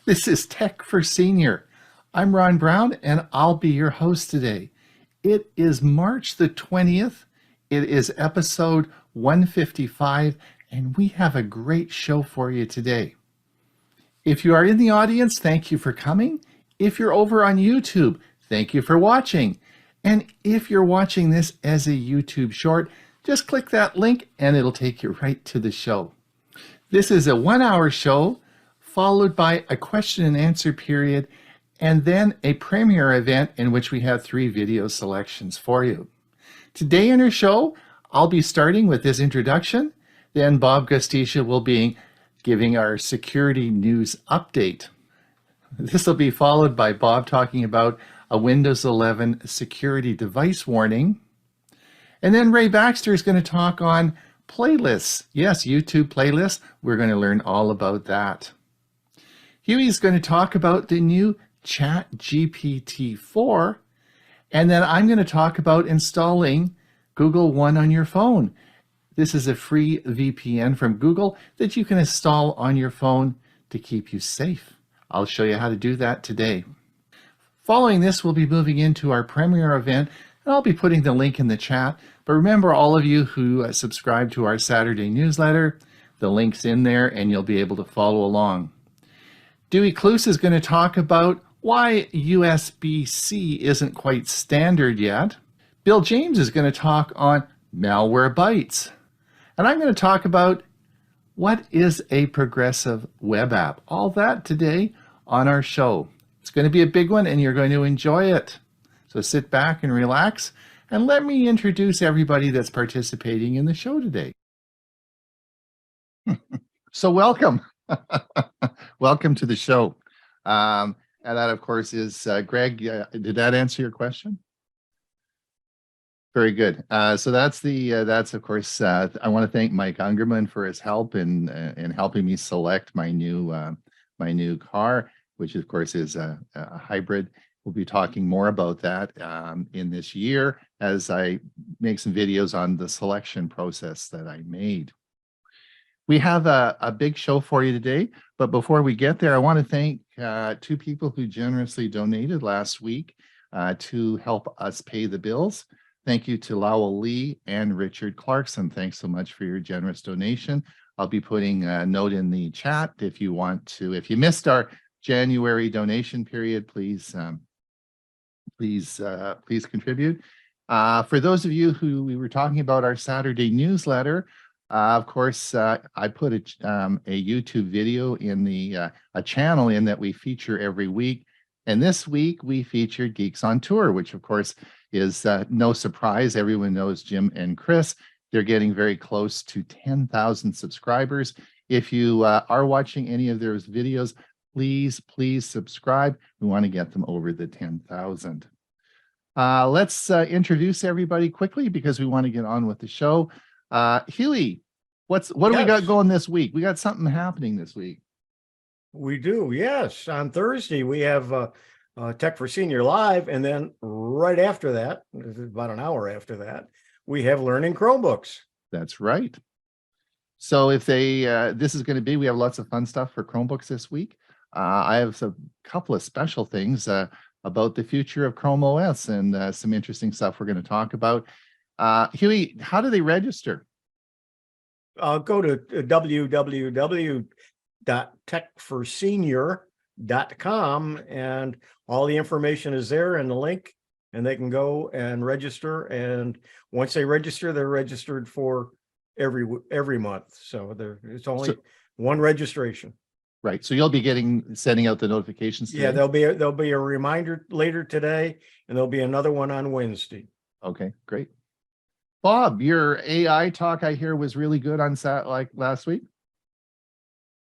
This is Tech for Senior. I'm Ron Brown, and I'll be your host today. It is March the 20th. It is episode 155, and we have a great show for you today. If you are in the audience, thank you for coming. If you're over on YouTube, thank you for watching. And if you're watching this as a YouTube short, just click that link and it'll take you right to the show. This is a 1-hour show, followed by a question and answer period, and then a premiere event in which we have 3 video selections for you. Today in our show, I'll be starting with this introduction, then Bob Gostisha will be giving our security news update. This will be followed by Bob talking about a Windows 11 security device warning. And then Ray Baxter is going to talk on playlists. Yes, YouTube playlists. We're going to learn all about that. Hewie is going to talk about the new ChatGPT-4, and then I'm going to talk about installing Google One on your phone. This is a free VPN from Google that you can install on your phone to keep you safe. I'll show you how to do that today. Following this, we'll be moving into our premiere event, and I'll be putting the link in the chat. But remember, all of you who subscribe to our Saturday newsletter, the link's in there and you'll be able to follow along. Dewey Cluse is going to talk about why USB-C isn't quite standard yet. Bill James is going to talk on Malwarebytes. And I'm going to talk about what is a progressive web app. All that today on our show. It's going to be a big one and you're going to enjoy it. So sit back and relax and let me introduce everybody that's participating in the show today. So welcome. Welcome to the show. And that, of course, is Greg. Did that answer your question? Very good. So that's of course, I want to thank Mike Ungerman for his help in helping me select my new car, which of course is a hybrid. We'll be talking more about that in this year as I make some videos on the selection process that I made. We have a big show for you today, but before we get there, I want to thank 2 people who generously donated last week to help us pay the bills. Thank you to ℼ𝕠𝕠𝕜 and Richard Clarkson. Thanks so much for your generous donation. I'll be putting a note in the chat if you want to. If you missed our January donation period, please contribute. For those of you who we were talking about our Saturday newsletter, of course, I put a YouTube video in a channel in that we feature every week. And this week we featured Geeks on Tour, which of course is no surprise. Everyone knows Jim and Chris. They're getting very close to 10,000 subscribers. If you are watching any of those videos, please subscribe. We want to get them over the 10,000. Let's introduce everybody quickly because we want to get on with the show. Hewie, what do we got going this week? We got something happening this week. We do, yes. On Thursday, we have Tech for Senior Live, and then right after that, about an hour after that, we have Learning Chromebooks. That's right. So if they, this is going to be, we have lots of fun stuff for Chromebooks this week. I have a couple of special things about the future of Chrome OS and some interesting stuff we're going to talk about. Hewie, how do they register? Go to www.techforsenior.com and all the information is there and the link, and they can go and register. And once they register, they're registered for every month. So it's only one registration. Right. So you'll be sending out the notifications today? Yeah, there'll be a reminder later today, and there'll be another one on Wednesday. Okay, great. Bob, your AI talk I hear was really good on last week.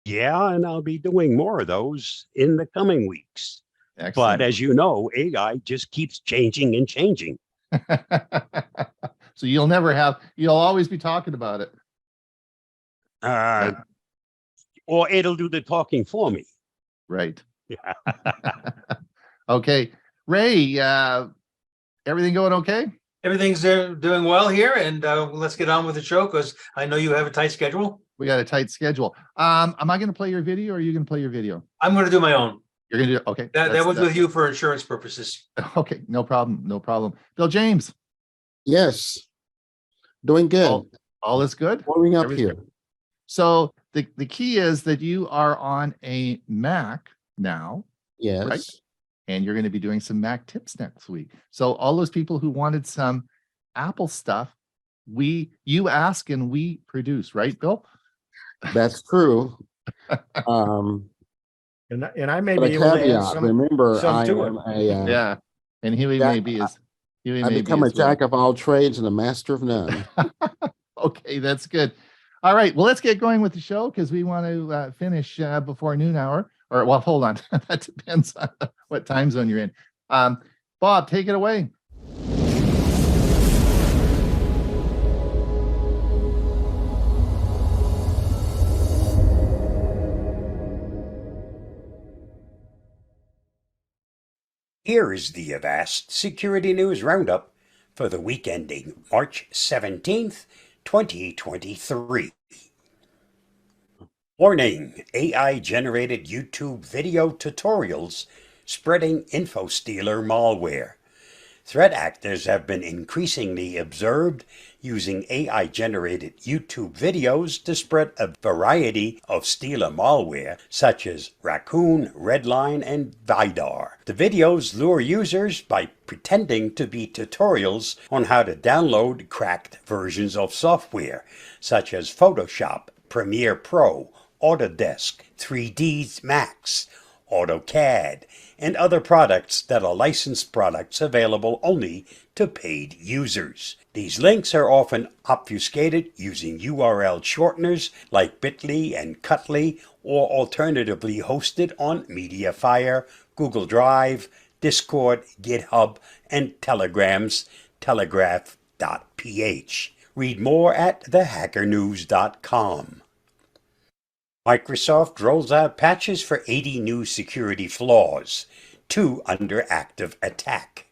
Yeah, and I'll be doing more of those in the coming weeks. Excellent. But as you know, AI just keeps changing and changing. So you'll always be talking about it. Or it'll do the talking for me. Right. Yeah. Okay. Ray, everything going okay? Everything's doing well here, and let's get on with the show because I know you have a tight schedule. We got a tight schedule. Am I going to play your video or are you going to play your video? I'm going to do my own. You're going to do it. Okay. That was with you for insurance purposes. Okay. No problem. No problem. Bill James. Yes. Doing good. All is good. Warming up Everything's here. good. So the key is that you are on a Mac now. Yes. Right? And you're going to be doing some Mac tips next week. So all those people who wanted some Apple stuff, you ask and we produce, right, Bill? That's true. And I may But be a able to add caveat, remember, some I to it. am a, Yeah. And Hewie Jack- maybe is. Hewie I may be become a as well. jack of all trades and a master of none. Okay, that's good. All right, well, let's get going with the show because we want to finish before noon hour. Or, well, hold on. That depends on what time zone you're in. Bob, take it away. Here is the Avast Security News Roundup for the week ending March 17th, 2023. Warning: AI-generated YouTube video tutorials spreading InfoStealer malware. Threat actors have been increasingly observed using AI-generated YouTube videos to spread a variety of Stealer malware such as Raccoon, Redline, and Vidar. The videos lure users by pretending to be tutorials on how to download cracked versions of software such as Photoshop, Premiere Pro, Autodesk, 3ds Max, AutoCAD, and other products that are licensed products available only to paid users. These links are often obfuscated using URL shorteners like bit.ly and cut.ly, or alternatively hosted on Mediafire, Google Drive, Discord, GitHub, and Telegram's telegraph.ph. Read more at thehackernews.com. Microsoft rolls out patches for 80 new security flaws, 2 under active attack.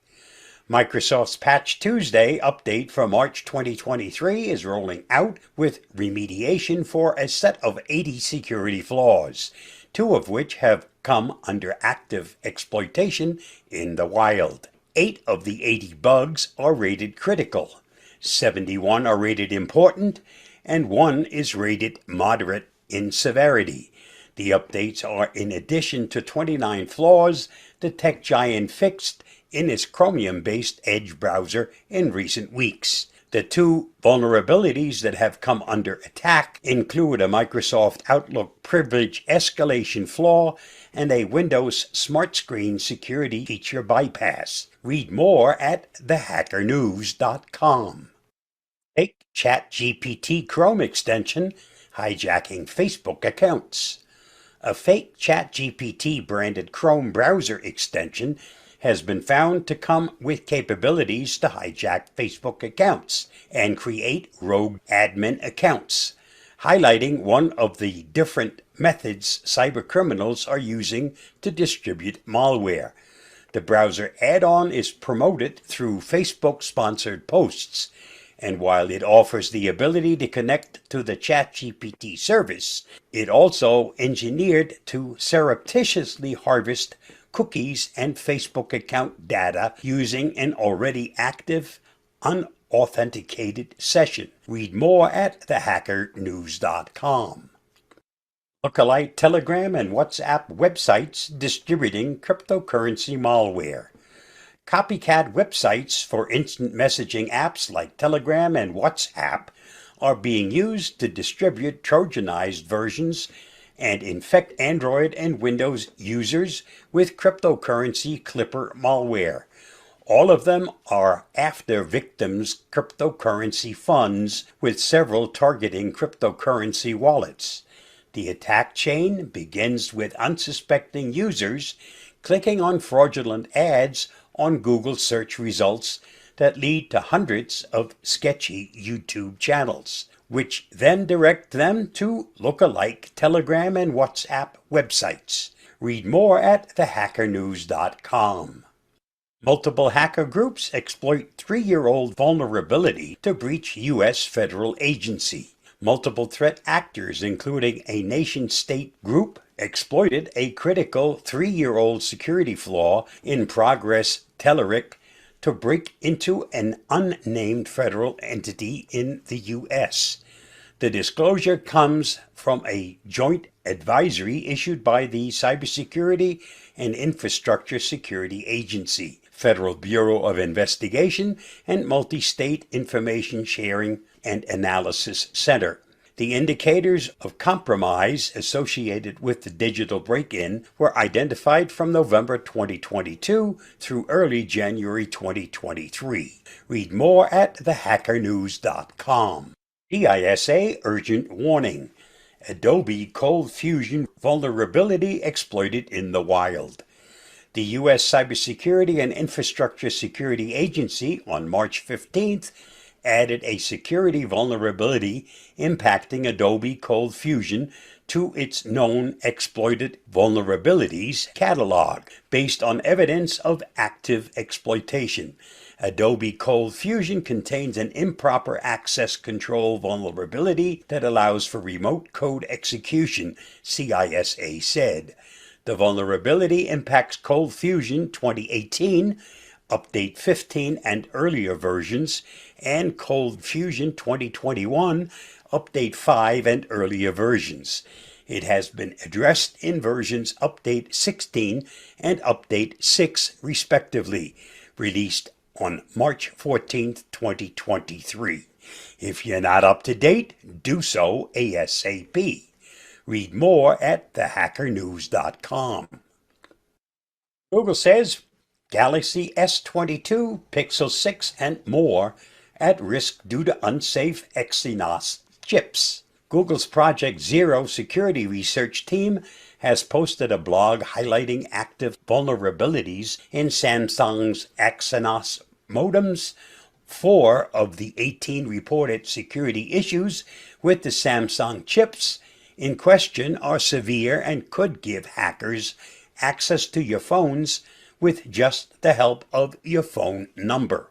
Microsoft's Patch Tuesday update for March 2023 is rolling out with remediation for a set of 80 security flaws, 2 of which have come under active exploitation in the wild. 8 of the 80 bugs are rated critical, 71 are rated important, and 1 is rated moderate in severity. The updates are in addition to 29 flaws the tech giant fixed in its Chromium-based Edge browser in recent weeks. The 2 vulnerabilities that have come under attack include a Microsoft Outlook privilege escalation flaw and a Windows Smart Screen security feature bypass. Read more at thehackernews.com. Fake ChatGPT Chrome extension hijacking Facebook accounts. A fake ChatGPT branded Chrome browser extension has been found to come with capabilities to hijack Facebook accounts and create rogue admin accounts, highlighting one of the different methods cybercriminals are using to distribute malware. The browser add-on is promoted through Facebook-sponsored posts, and while it offers the ability to connect to the ChatGPT service, it also engineered to surreptitiously harvest cookies and Facebook account data using an already active, unauthenticated session. Read more at thehackernews.com. Lookalike Telegram and WhatsApp websites distributing cryptocurrency malware. Copycat websites for instant messaging apps like Telegram and WhatsApp are being used to distribute Trojanized versions and infect Android and Windows users with cryptocurrency Clipper malware. All of them are after victims' cryptocurrency funds, with several targeting cryptocurrency wallets. The attack chain begins with unsuspecting users clicking on fraudulent ads on Google search results that lead to hundreds of sketchy YouTube channels, which then direct them to lookalike Telegram and WhatsApp websites. Read more at thehackernews.com. Multiple hacker groups exploit 3-year-old vulnerability to breach U.S. federal agency. Multiple threat actors, including a nation-state group, exploited a critical 3-year-old security flaw in Progress Telerik to break into an unnamed federal entity in the U.S. The disclosure comes from a joint advisory issued by the Cybersecurity and Infrastructure Security Agency, Federal Bureau of Investigation, and Multi-State Information Sharing and Analysis Center. The indicators of compromise associated with the digital break-in were identified from November 2022 through early January 2023. Read more at thehackernews.com. CISA urgent warning. Adobe Cold Fusion vulnerability exploited in the wild. The U.S. Cybersecurity and Infrastructure Security Agency on March 15th added a security vulnerability impacting Adobe Cold Fusion to its known exploited vulnerabilities catalog based on evidence of active exploitation. Adobe Cold Fusion contains an improper access control vulnerability that allows for remote code execution, CISA said. The vulnerability impacts Cold Fusion 2018, Update 15 and earlier versions, and Cold Fusion 2021, Update 5 and earlier versions. It has been addressed in versions Update 16 and Update 6 respectively, released on March 14, 2023. If you're not up to date, do so ASAP. Read more at thehackernews.com. Google says Galaxy S22, Pixel 6, and more at risk due to unsafe Exynos chips. Google's Project Zero security research team has posted a blog highlighting active vulnerabilities in Samsung's Exynos modems. 4 of the 18 reported security issues with the Samsung chips in question are severe and could give hackers access to your phones with just the help of your phone number.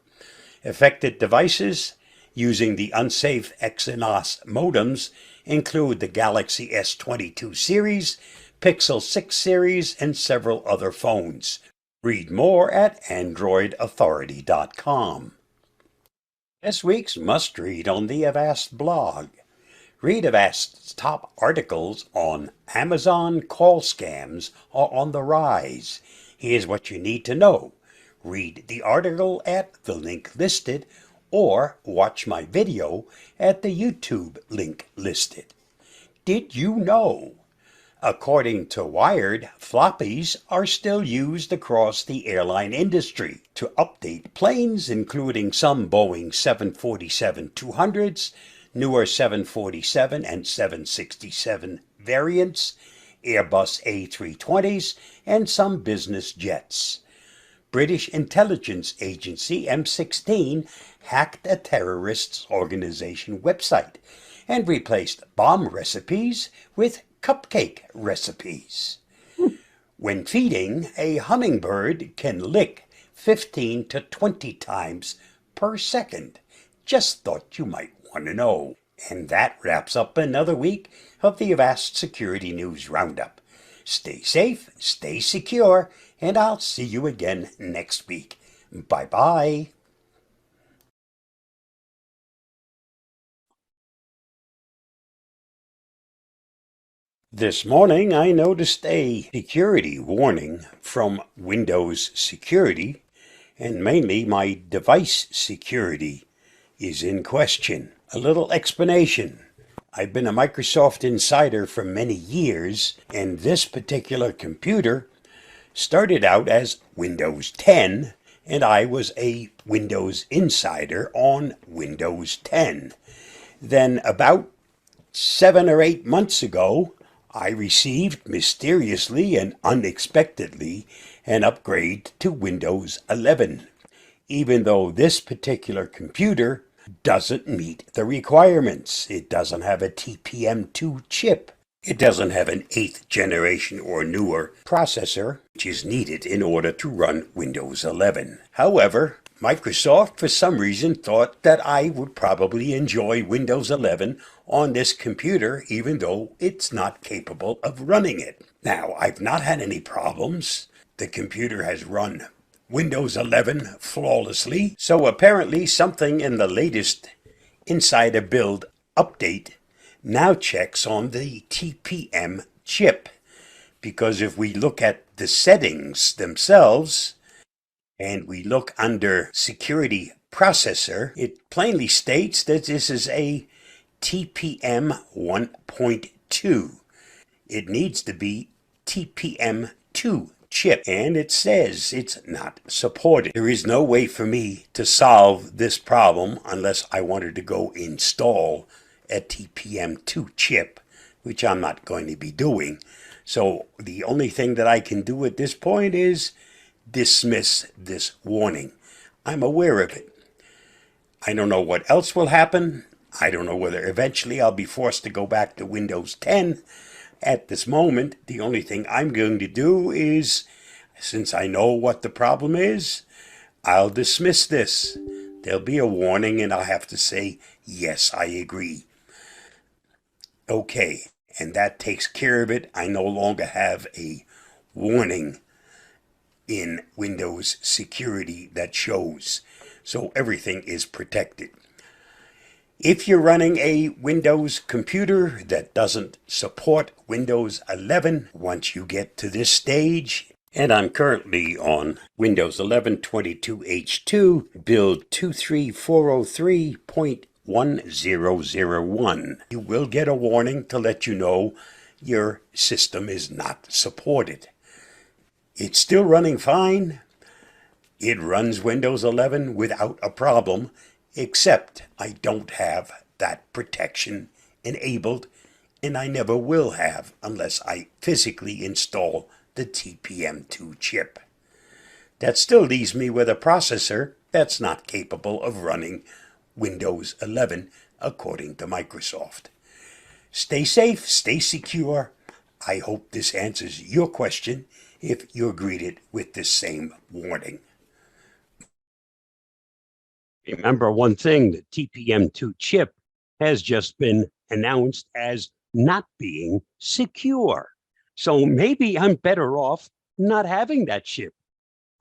Affected devices using the unsafe Exynos modems include the Galaxy S22 series, Pixel 6 series, and several other phones. Read more at androidauthority.com. This week's must-read on the Avast blog. Read Avast's top articles on Amazon call scams are on the rise. Here's what you need to know. Read the article at the link listed or watch my video at the YouTube link listed. Did you know? According to Wired, floppies are still used across the airline industry to update planes, including some Boeing 747-200s, newer 747 and 767 variants, Airbus A320s, and some business jets. British intelligence agency M16 hacked a terrorist organization website and replaced bomb recipes with cupcake recipes. When feeding, a hummingbird can lick 15 to 20 times per second. Just thought you might want to know. And that wraps up another week of the Avast Security News Roundup. Stay safe, stay secure, and I'll see you again next week. Bye-bye. This morning I noticed a security warning from Windows Security, and mainly my device security is in question. A little explanation. I've been a Microsoft insider for many years, and this particular computer started out as Windows 10, and I was a Windows insider on Windows 10. Then about 7 or 8 months ago, I received mysteriously and unexpectedly an upgrade to Windows 11, even though this particular computer doesn't meet the requirements. It doesn't have a TPM2 chip. It doesn't have an 8th generation or newer processor, which is needed in order to run Windows 11. However, Microsoft, for some reason, thought that I would probably enjoy Windows 11 on this computer, even though it's not capable of running it. Now, I've not had any problems. The computer has run Windows 11 flawlessly, so apparently something in the latest Insider Build update now checks on the TPM chip. Because if we look at the settings themselves, and we look under Security Processor, it plainly states that this is a TPM 1.2. It needs to be TPM 2 chip, and it says it's not supported. There is no way for me to solve this problem unless I wanted to go install a TPM 2 chip, which I'm not going to be doing. So the only thing that I can do at this point is dismiss this warning. I'm aware of it. I don't know what else will happen. I don't know whether eventually I'll be forced to go back to Windows 10. At this moment, the only thing I'm going to do is, since I know what the problem is, I'll dismiss this. There'll be a warning and I'll have to say, yes, I agree. Okay, and that takes care of it. I no longer have a warning in Windows security that shows. So everything is protected. If you're running a Windows computer that doesn't support Windows 11, once you get to this stage, and I'm currently on Windows 11 22H2, build 23403.1001, you will get a warning to let you know your system is not supported. It's still running fine. It runs Windows 11 without a problem, except I don't have that protection enabled, and I never will have unless I physically install the TPM2 chip. That still leaves me with a processor that's not capable of running Windows 11 according to Microsoft. Stay safe, stay secure. I hope this answers your question if you're greeted with this same warning. Remember one thing, the TPM2 chip has just been announced as not being secure. So maybe I'm better off not having that chip.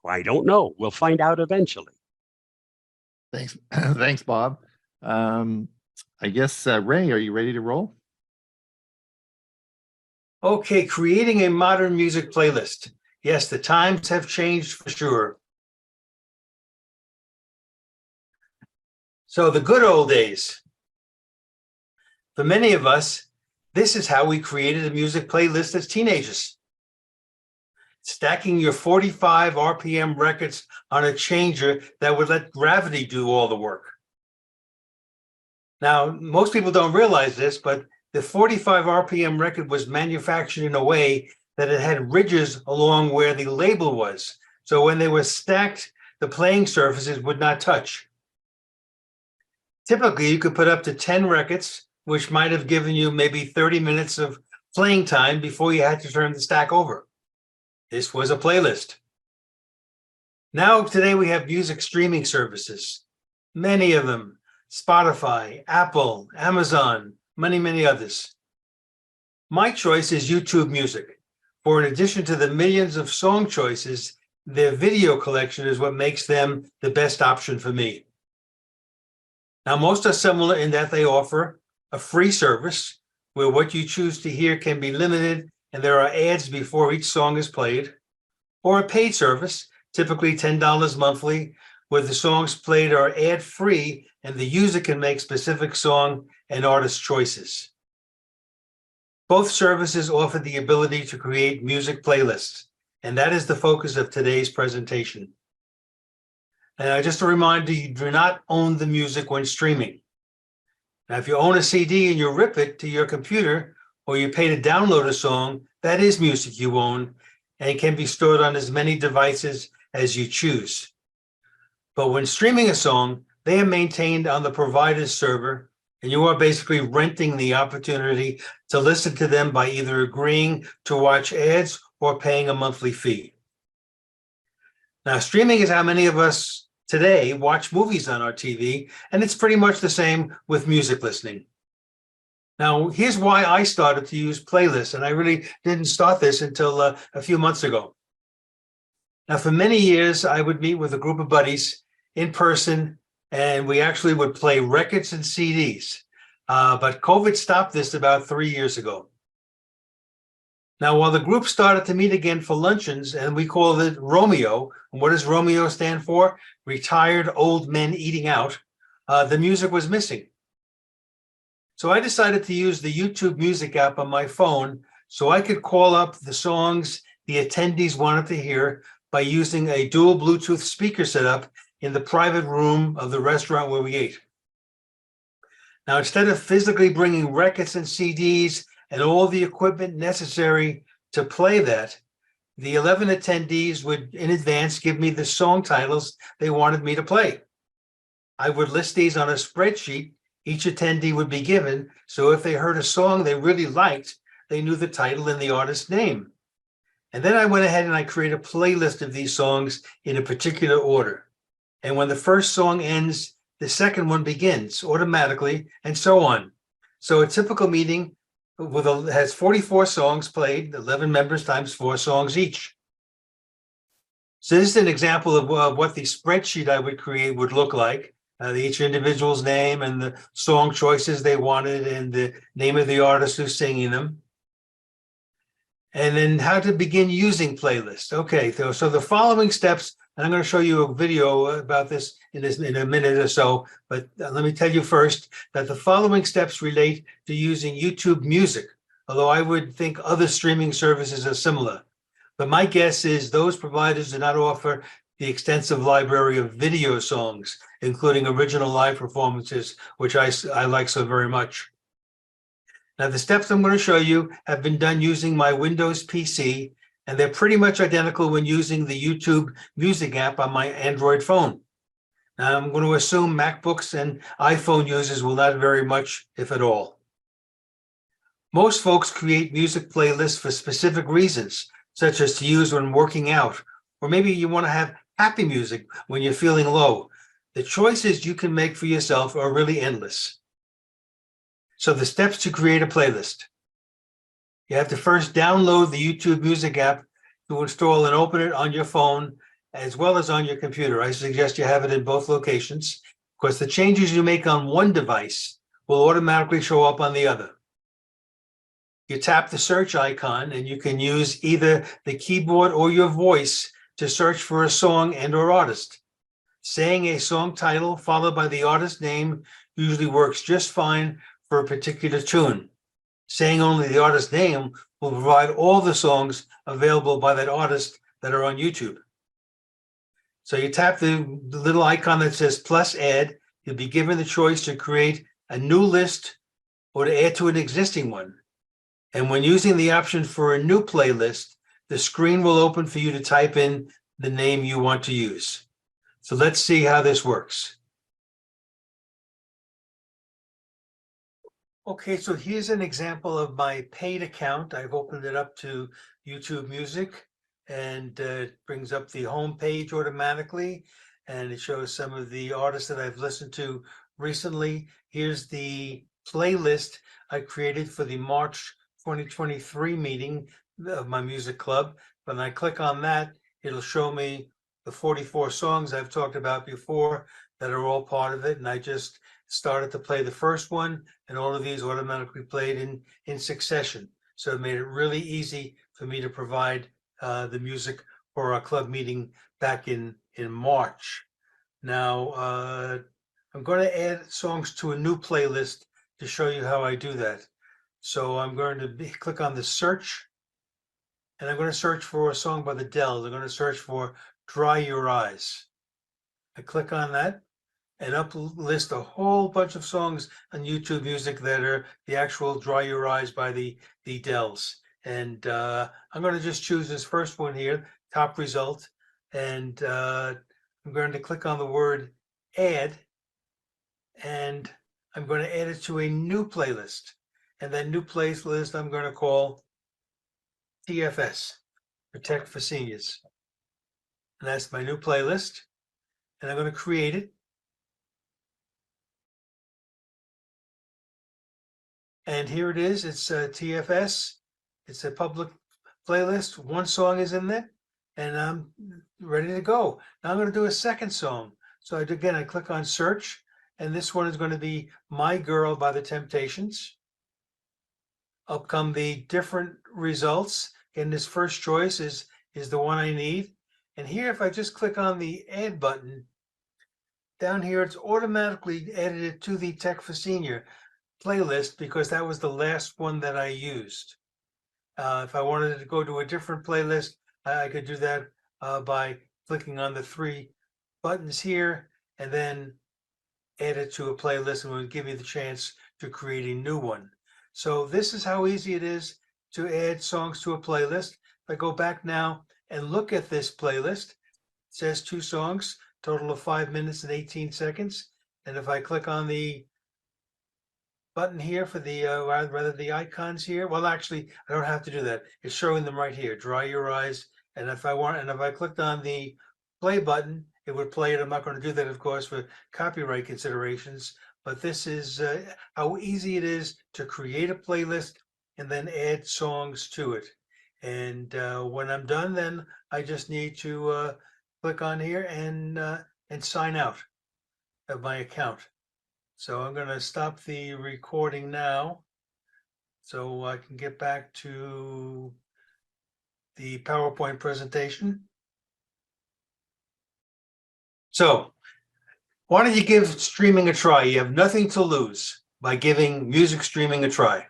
I don't know. We'll find out eventually. Thanks. Thanks, Bob. I guess, Ray, are you ready to roll? Okay, creating a modern music playlist. Yes, the times have changed for sure. So the good old days. For many of us, this is how we created a music playlist as teenagers. Stacking your 45 RPM records on a changer that would let gravity do all the work. Now, most people don't realize this, but the 45 RPM record was manufactured in a way that it had ridges along where the label was. So when they were stacked, the playing surfaces would not touch. Typically, you could put up to 10 records, which might have given you maybe 30 minutes of playing time before you had to turn the stack over. This was a playlist. Now, today we have music streaming services, many of them, Spotify, Apple, Amazon, many others. My choice is YouTube Music, for in addition to the millions of song choices, their video collection is what makes them the best option for me. Now, most are similar in that they offer a free service where what you choose to hear can be limited and there are ads before each song is played, or a paid service, typically $10 monthly, where the songs played are ad-free and the user can make specific song and artist choices. Both services offer the ability to create music playlists, and that is the focus of today's presentation. And just a reminder, you do not own the music when streaming. Now, if you own a CD and you rip it to your computer or you pay to download a song, that is music you own and it can be stored on as many devices as you choose. But when streaming a song, they are maintained on the provider's server, and you are basically renting the opportunity to listen to them by either agreeing to watch ads or paying a monthly fee. Now, streaming is how many of us today watch movies on our TV, and it's pretty much the same with music listening. Now, here's why I started to use playlists, and I really didn't start this until a few months ago. Now, for many years, I would meet with a group of buddies in person, and we actually would play records and CDs. But COVID stopped this about 3 years ago. Now, while the group started to meet again for luncheons, and we called it Romeo, and what does Romeo stand for? Retired Old Men Eating Out, the music was missing. So I decided to use the YouTube Music app on my phone so I could call up the songs the attendees wanted to hear by using a dual Bluetooth speaker setup in the private room of the restaurant where we ate. Now, instead of physically bringing records and CDs and all the equipment necessary to play that, the 11 attendees would in advance give me the song titles they wanted me to play. I would list these on a spreadsheet each attendee would be given, so if they heard a song they really liked, they knew the title and the artist's name. And then I went ahead and I created a playlist of these songs in a particular order. And when the first song ends, the second one begins automatically, and so on. So a typical meeting has 44 songs played, 11 members times 4 songs each. So this is an example of what the spreadsheet I would create would look like. Each individual's name and the song choices they wanted and the name of the artist who's singing them. And then how to begin using playlists. Okay, so the following steps, and I'm going to show you a video about this in a minute or so, but let me tell you first that the following steps relate to using YouTube Music, although I would think other streaming services are similar. But my guess is those providers do not offer the extensive library of video songs, including original live performances, which I like so very much. Now, the steps I'm going to show you have been done using my Windows PC, and they're pretty much identical when using the YouTube Music app on my Android phone. Now, I'm going to assume MacBooks and iPhone users will not vary much, if at all. Most folks create music playlists for specific reasons, such as to use when working out, or maybe you want to have happy music when you're feeling low. The choices you can make for yourself are really endless. So the steps to create a playlist. You have to first download the YouTube Music app to install and open it on your phone as well as on your computer. I suggest you have it in both locations because the changes you make on one device will automatically show up on the other. You tap the search icon and you can use either the keyboard or your voice to search for a song and or artist. Saying a song title followed by the artist name usually works just fine for a particular tune. Saying only the artist name will provide all the songs available by that artist that are on YouTube. So you tap the little icon that says plus add. You'll be given the choice to create a new list or to add to an existing one. And when using the option for a new playlist, the screen will open for you to type in the name you want to use. So let's see how this works. Okay, so here's an example of my paid account. I've opened it up to YouTube Music, and it brings up the home page automatically, and it shows some of the artists that I've listened to recently. Here's the playlist I created for the March 2023 meeting of my music club. When I click on that, it'll show me the 44 songs I've talked about before that are all part of it, and I just started to play the first one, and all of these automatically played in succession. So it made it really easy for me to provide the music for our club meeting back in March. Now, I'm going to add songs to a new playlist to show you how I do that. So I'm going to click on the search, and I'm going to search for a song by the ℍ𝕠𝕟. I'm going to search for Dry Your Eyes. I click on that, and up list a whole bunch of songs on YouTube Music that are the actual Dry Your Eyes by the ℍ𝕠𝕟s. And I'm going to just choose this first one here, top result, and I'm going to click on the word add, and I'm going to add it to a new playlist. And that new playlist I'm going to call TFS, Protect for Seniors. And that's my new playlist. and I'm going to create it. And here it is. It's TFS. It's a public playlist. One song is in there, and I'm ready to go. Now I'm going to do a second song. So again, I click on search, and this one is going to be My Girl by the Temptations. Up come the different results. Again, this first choice is the one I need. And here, if I just click on the add button, down here, it's automatically added it to the Tech for Senior playlist because that was the last one that I used. If I wanted to go to a different playlist, I could do that by clicking on the three buttons here and then add it to a playlist, and it would give me the chance to create a new one. So this is how easy it is to add songs to a playlist. If I go back now and look at this playlist, it says 2 songs, total of 5 minutes and 18 seconds. And if I click on the button here for the rather the icons here, well, actually I don't have to do that. It's showing them right here. Dry your eyes. And if I clicked on the play button, it would play it. I'm not going to do that, of course, for copyright considerations. But this is how easy it is to create a playlist and then add songs to it. And when I'm done, then I just need to click on here and sign out of my account. So I'm going to stop the recording now so I can get back to the PowerPoint presentation. So why don't you give streaming a try? You have nothing to lose by giving music streaming a try.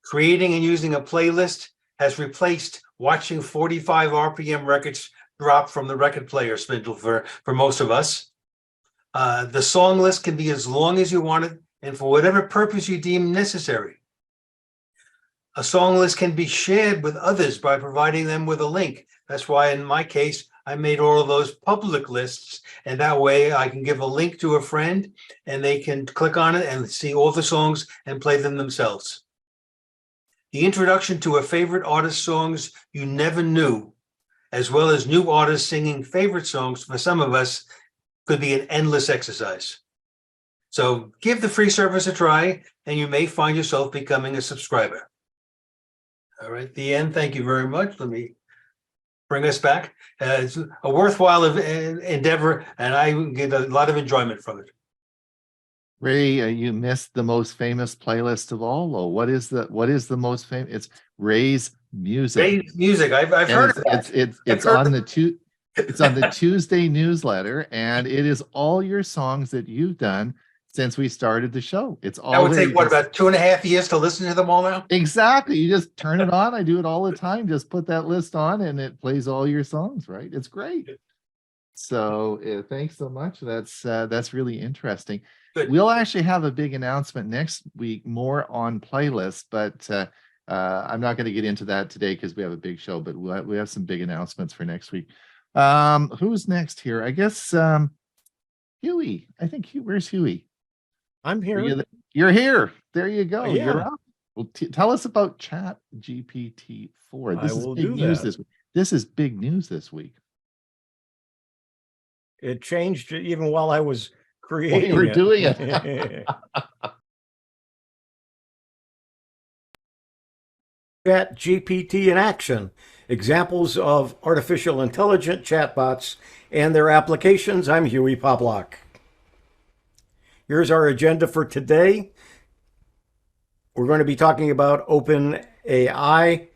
Creating and using a playlist has replaced watching 45 RPM records drop from the record player spindle for most of us. The song list can be as long as you want it and for whatever purpose you deem necessary. A song list can be shared with others by providing them with a link. That's why in my case, I made all of those public lists, and that way I can give a link to a friend and they can click on it and see all the songs and play them themselves. The introduction to a favorite artist's songs you never knew, as well as new artists singing favorite songs for some of us, could be an endless exercise. So give the free service a try and you may find yourself becoming a subscriber. All right, the end. Thank you very much. Let me bring us back. It's a worthwhile endeavor, and I get a lot of enjoyment from it. Ray, you missed the most famous playlist of all. Or what is the most famous? It's Ray's Music. Ray's Music. I've heard of that. It's on the it's on the Tuesday newsletter, and it is all your songs that you've done since we started the show. It's all. That would take what, about 2.5 years to listen to them all now? Exactly. You just turn it on. I do it all the time. Just put that list on and it plays all your songs, right? It's great. So thanks so much. That's really interesting. Good. We'll actually have a big announcement next week, more on playlists, but I'm not going to get into that today because we have a big show, but we have some big announcements for next week. Who's next here? I guess Hewie. I think where's Hewie? I'm here. You're here. There you go. Yeah. You're up. Well, tell us about Chat GPT-4. This is big news this week. This is big news this week. It changed even while I was creating you were it. doing it. Chat GPT in action. Examples of artificial intelligent chatbots and their applications. I'm Hewie Poplock. Here's our agenda for today. We're going to be talking about OpenAI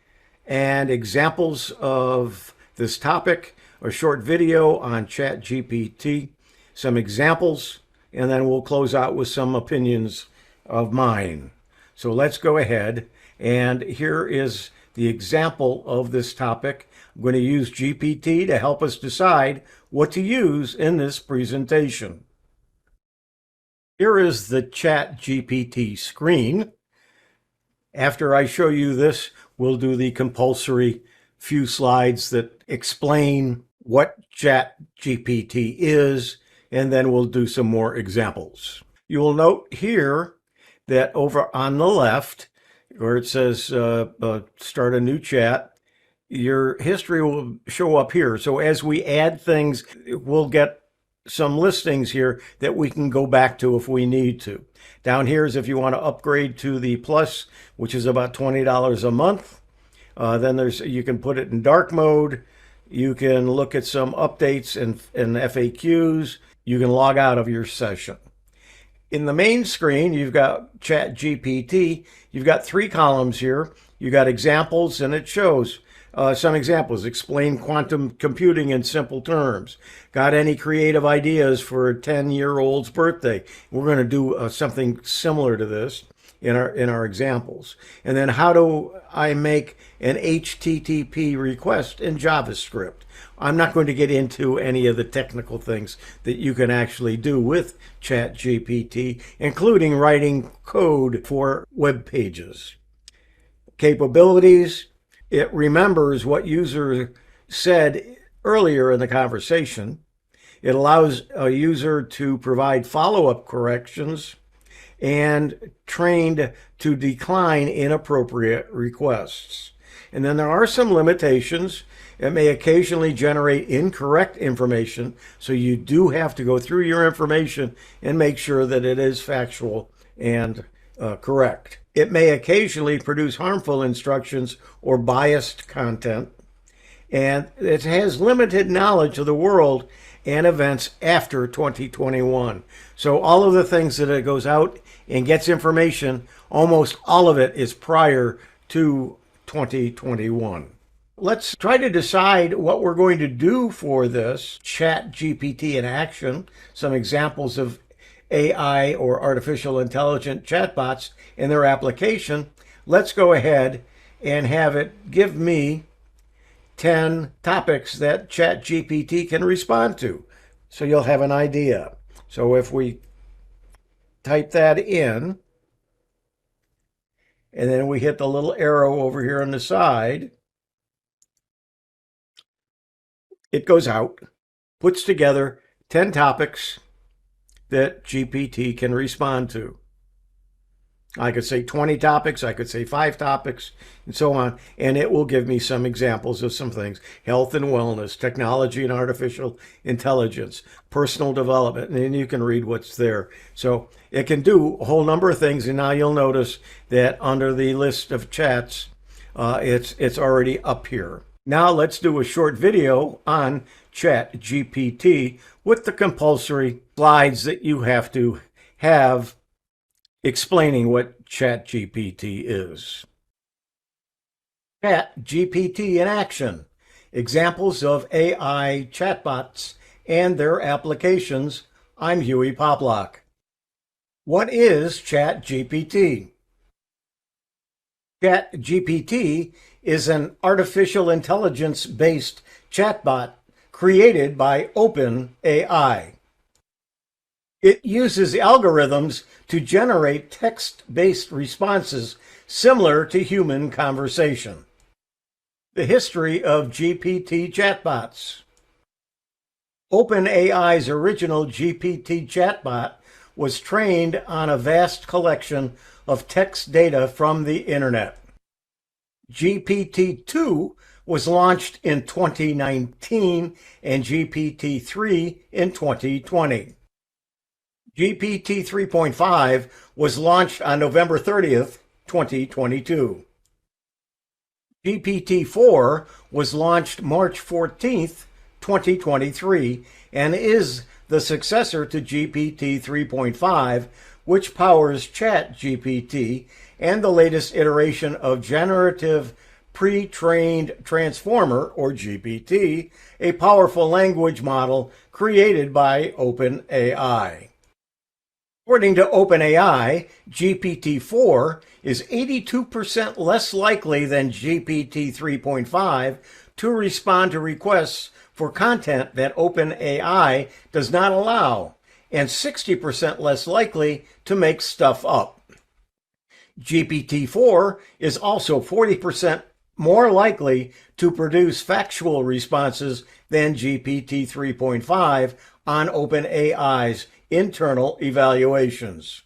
and examples of this topic, a short video on ChatGPT, some examples, and then we'll close out with some opinions of mine. So let's go ahead, and here is the example of this topic. I'm going to use GPT to help us decide what to use in this presentation. Here is the ChatGPT screen. After I show you this, we'll do the compulsory few slides that explain what ChatGPT is, and then we'll do some more examples. You will note here that over on the left, where it says start a new chat, your history will show up here. So as we add things, we'll get some listings here that we can go back to if we need to. Down here is if you want to upgrade to the Plus, which is about $20 a month. Then you can put it in dark mode. You can look at some updates and FAQs. You can log out of your session. In the main screen, you've got ChatGPT. You've got 3 columns here. You've got examples, and it shows some examples. Explain quantum computing in simple terms. Got any creative ideas for a 10-year-old's birthday? We're going to do something similar to this in our examples. And then how do I make an HTTP request in JavaScript? I'm not going to get into any of the technical things that you can actually do with ChatGPT, including writing code for web pages. Capabilities: it remembers what user said earlier in the conversation. It allows a user to provide follow-up corrections and trained to decline inappropriate requests. And then there are some limitations. It may occasionally generate incorrect information, so you do have to go through your information and make sure that it is factual and correct. It may occasionally produce harmful instructions or biased content, and it has limited knowledge of the world and events after 2021. So all of the things that it goes out and gets information, almost all of it is prior to 2021. Let's try to decide what we're going to do for this ChatGPT in action, some examples of AI or artificial intelligent chatbots and their application. Let's go ahead and have it give me 10 topics that ChatGPT can respond to, so you'll have an idea. So if we type that in, and then we hit the little arrow over here on the side, it goes out, puts together 10 topics that GPT can respond to. I could say 20 topics, I could say 5 topics, and so on, and it will give me some examples of some things: health and wellness, technology and artificial intelligence, personal development, and then you can read what's there. So it can do a whole number of things, and now you'll notice that under the list of chats, it's already up here. Now let's do a short video on ChatGPT with the compulsory slides that you have to have explaining what ChatGPT is. ChatGPT in action. Examples of AI chatbots and their applications. I'm Hewie Poplock. What is ChatGPT? ChatGPT is an artificial intelligence-based chatbot created by OpenAI. It uses algorithms to generate text-based responses similar to human conversation. The history of GPT chatbots. OpenAI's original GPT chatbot was trained on a vast collection of text data from the internet. GPT-2 was launched in 2019 and GPT-3 in 2020. GPT 3.5 was launched on November 30th, 2022. GPT-4 was launched March 14th, 2023, and is the successor to GPT 3.5, which powers ChatGPT and the latest iteration of Generative Pre-trained Transformer, or GPT, a powerful language model created by OpenAI. According to OpenAI, GPT-4 is 82% less likely than GPT 3.5 to respond to requests for content that OpenAI does not allow, and 60% less likely to make stuff up. GPT-4 is also 40% more likely to produce factual responses than GPT 3.5 on OpenAI's internal evaluations.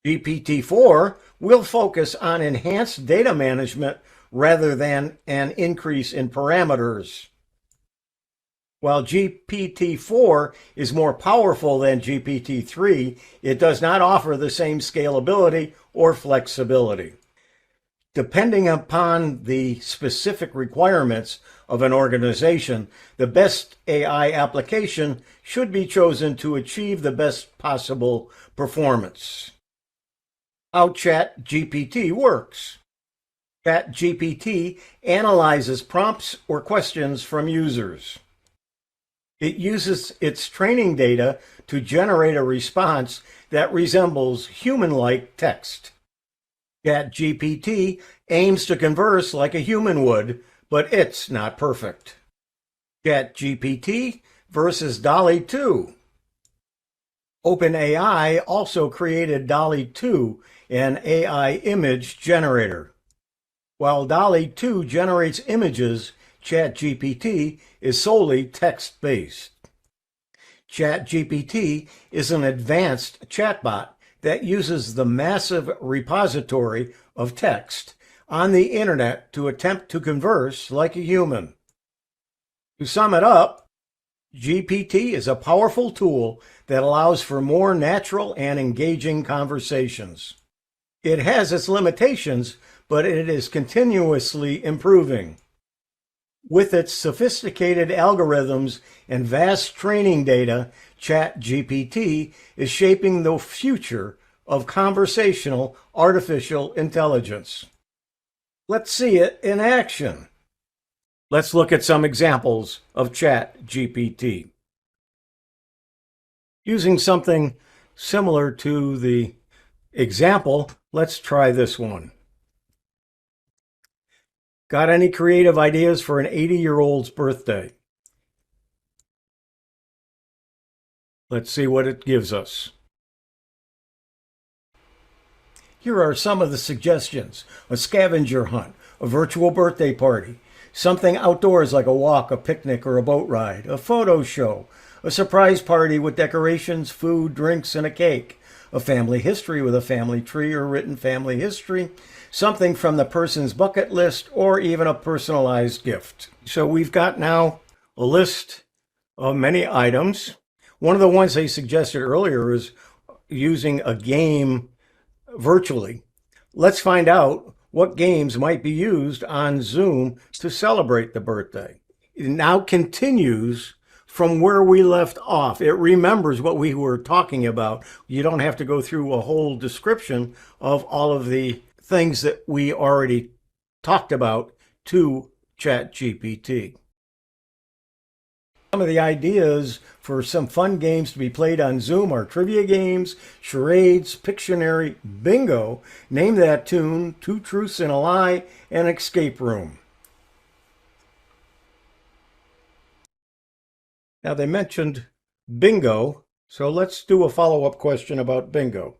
GPT-4 will focus on enhanced data management rather than an increase in parameters. While GPT-4 is more powerful than GPT-3, it does not offer the same scalability or flexibility. Depending upon the specific requirements of an organization, the best AI application should be chosen to achieve the best possible performance. How ChatGPT works. ChatGPT analyzes prompts or questions from users. It uses its training data to generate a response that resembles human-like text. ChatGPT aims to converse like a human would, but it's not perfect. ChatGPT versus DALL-E 2. OpenAI also created DALL-E 2, an AI image generator. While DALL-E 2 generates images, ChatGPT is solely text-based. ChatGPT is an advanced chatbot that uses the massive repository of text on the internet to attempt to converse like a human. To sum it up, GPT is a powerful tool that allows for more natural and engaging conversations. It has its limitations, but it is continuously improving. With its sophisticated algorithms and vast training data, ChatGPT is shaping the future of conversational artificial intelligence. Let's see it in action. Let's look at some examples of ChatGPT. Using something similar to the example, let's try this one. Got any creative ideas for an 80-year-old's birthday? Let's see what it gives us. Here are some of the suggestions: a scavenger hunt, a virtual birthday party, something outdoors like a walk, a picnic, or a boat ride, a photo show, a surprise party with decorations, food, drinks, and a cake, a family history with a family tree or written family history, something from the person's bucket list, or even a personalized gift. So we've got now a list of many items. One of the ones they suggested earlier is using a game virtually. Let's find out what games might be used on Zoom to celebrate the birthday. It now continues from where we left off. It remembers what we were talking about. You don't have to go through a whole description of all of the things that we already talked about to ChatGPT. Some of the ideas for some fun games to be played on Zoom are trivia games, charades, Pictionary, bingo, name that tune, two truths and a lie, and escape room. Now they mentioned bingo, so let's do a follow-up question about bingo.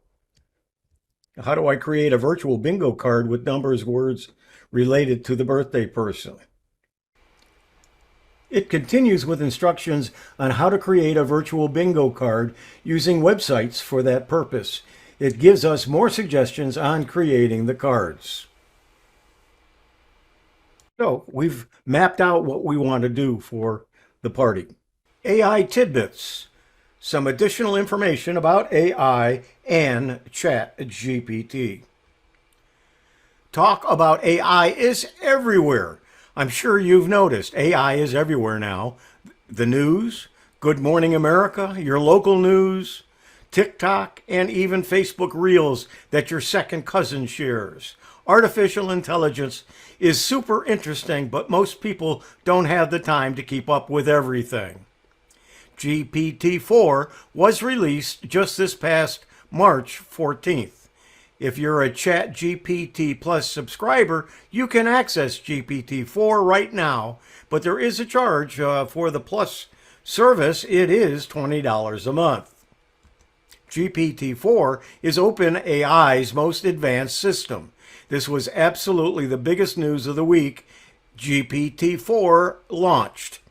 How do I create a virtual bingo card with numbers, words related to the birthday person? It continues with instructions on how to create a virtual bingo card using websites for that purpose. It gives us more suggestions on creating the cards. So we've mapped out what we want to do for the party. AI tidbits. Some additional information about AI and ChatGPT. Talk about AI is everywhere. I'm sure you've noticed AI is everywhere now. The news, Good Morning America, your local news, TikTok, and even Facebook Reels that your second cousin shares. Artificial intelligence is super interesting, but most people don't have the time to keep up with everything. GPT-4 was released just this past March 14th. If you're a ChatGPT Plus subscriber, you can access GPT-4 right now, but there is a charge for the Plus service. It is $20 a month. GPT-4 is OpenAI's most advanced system. This was absolutely the biggest news of the week. GPT-4 launched.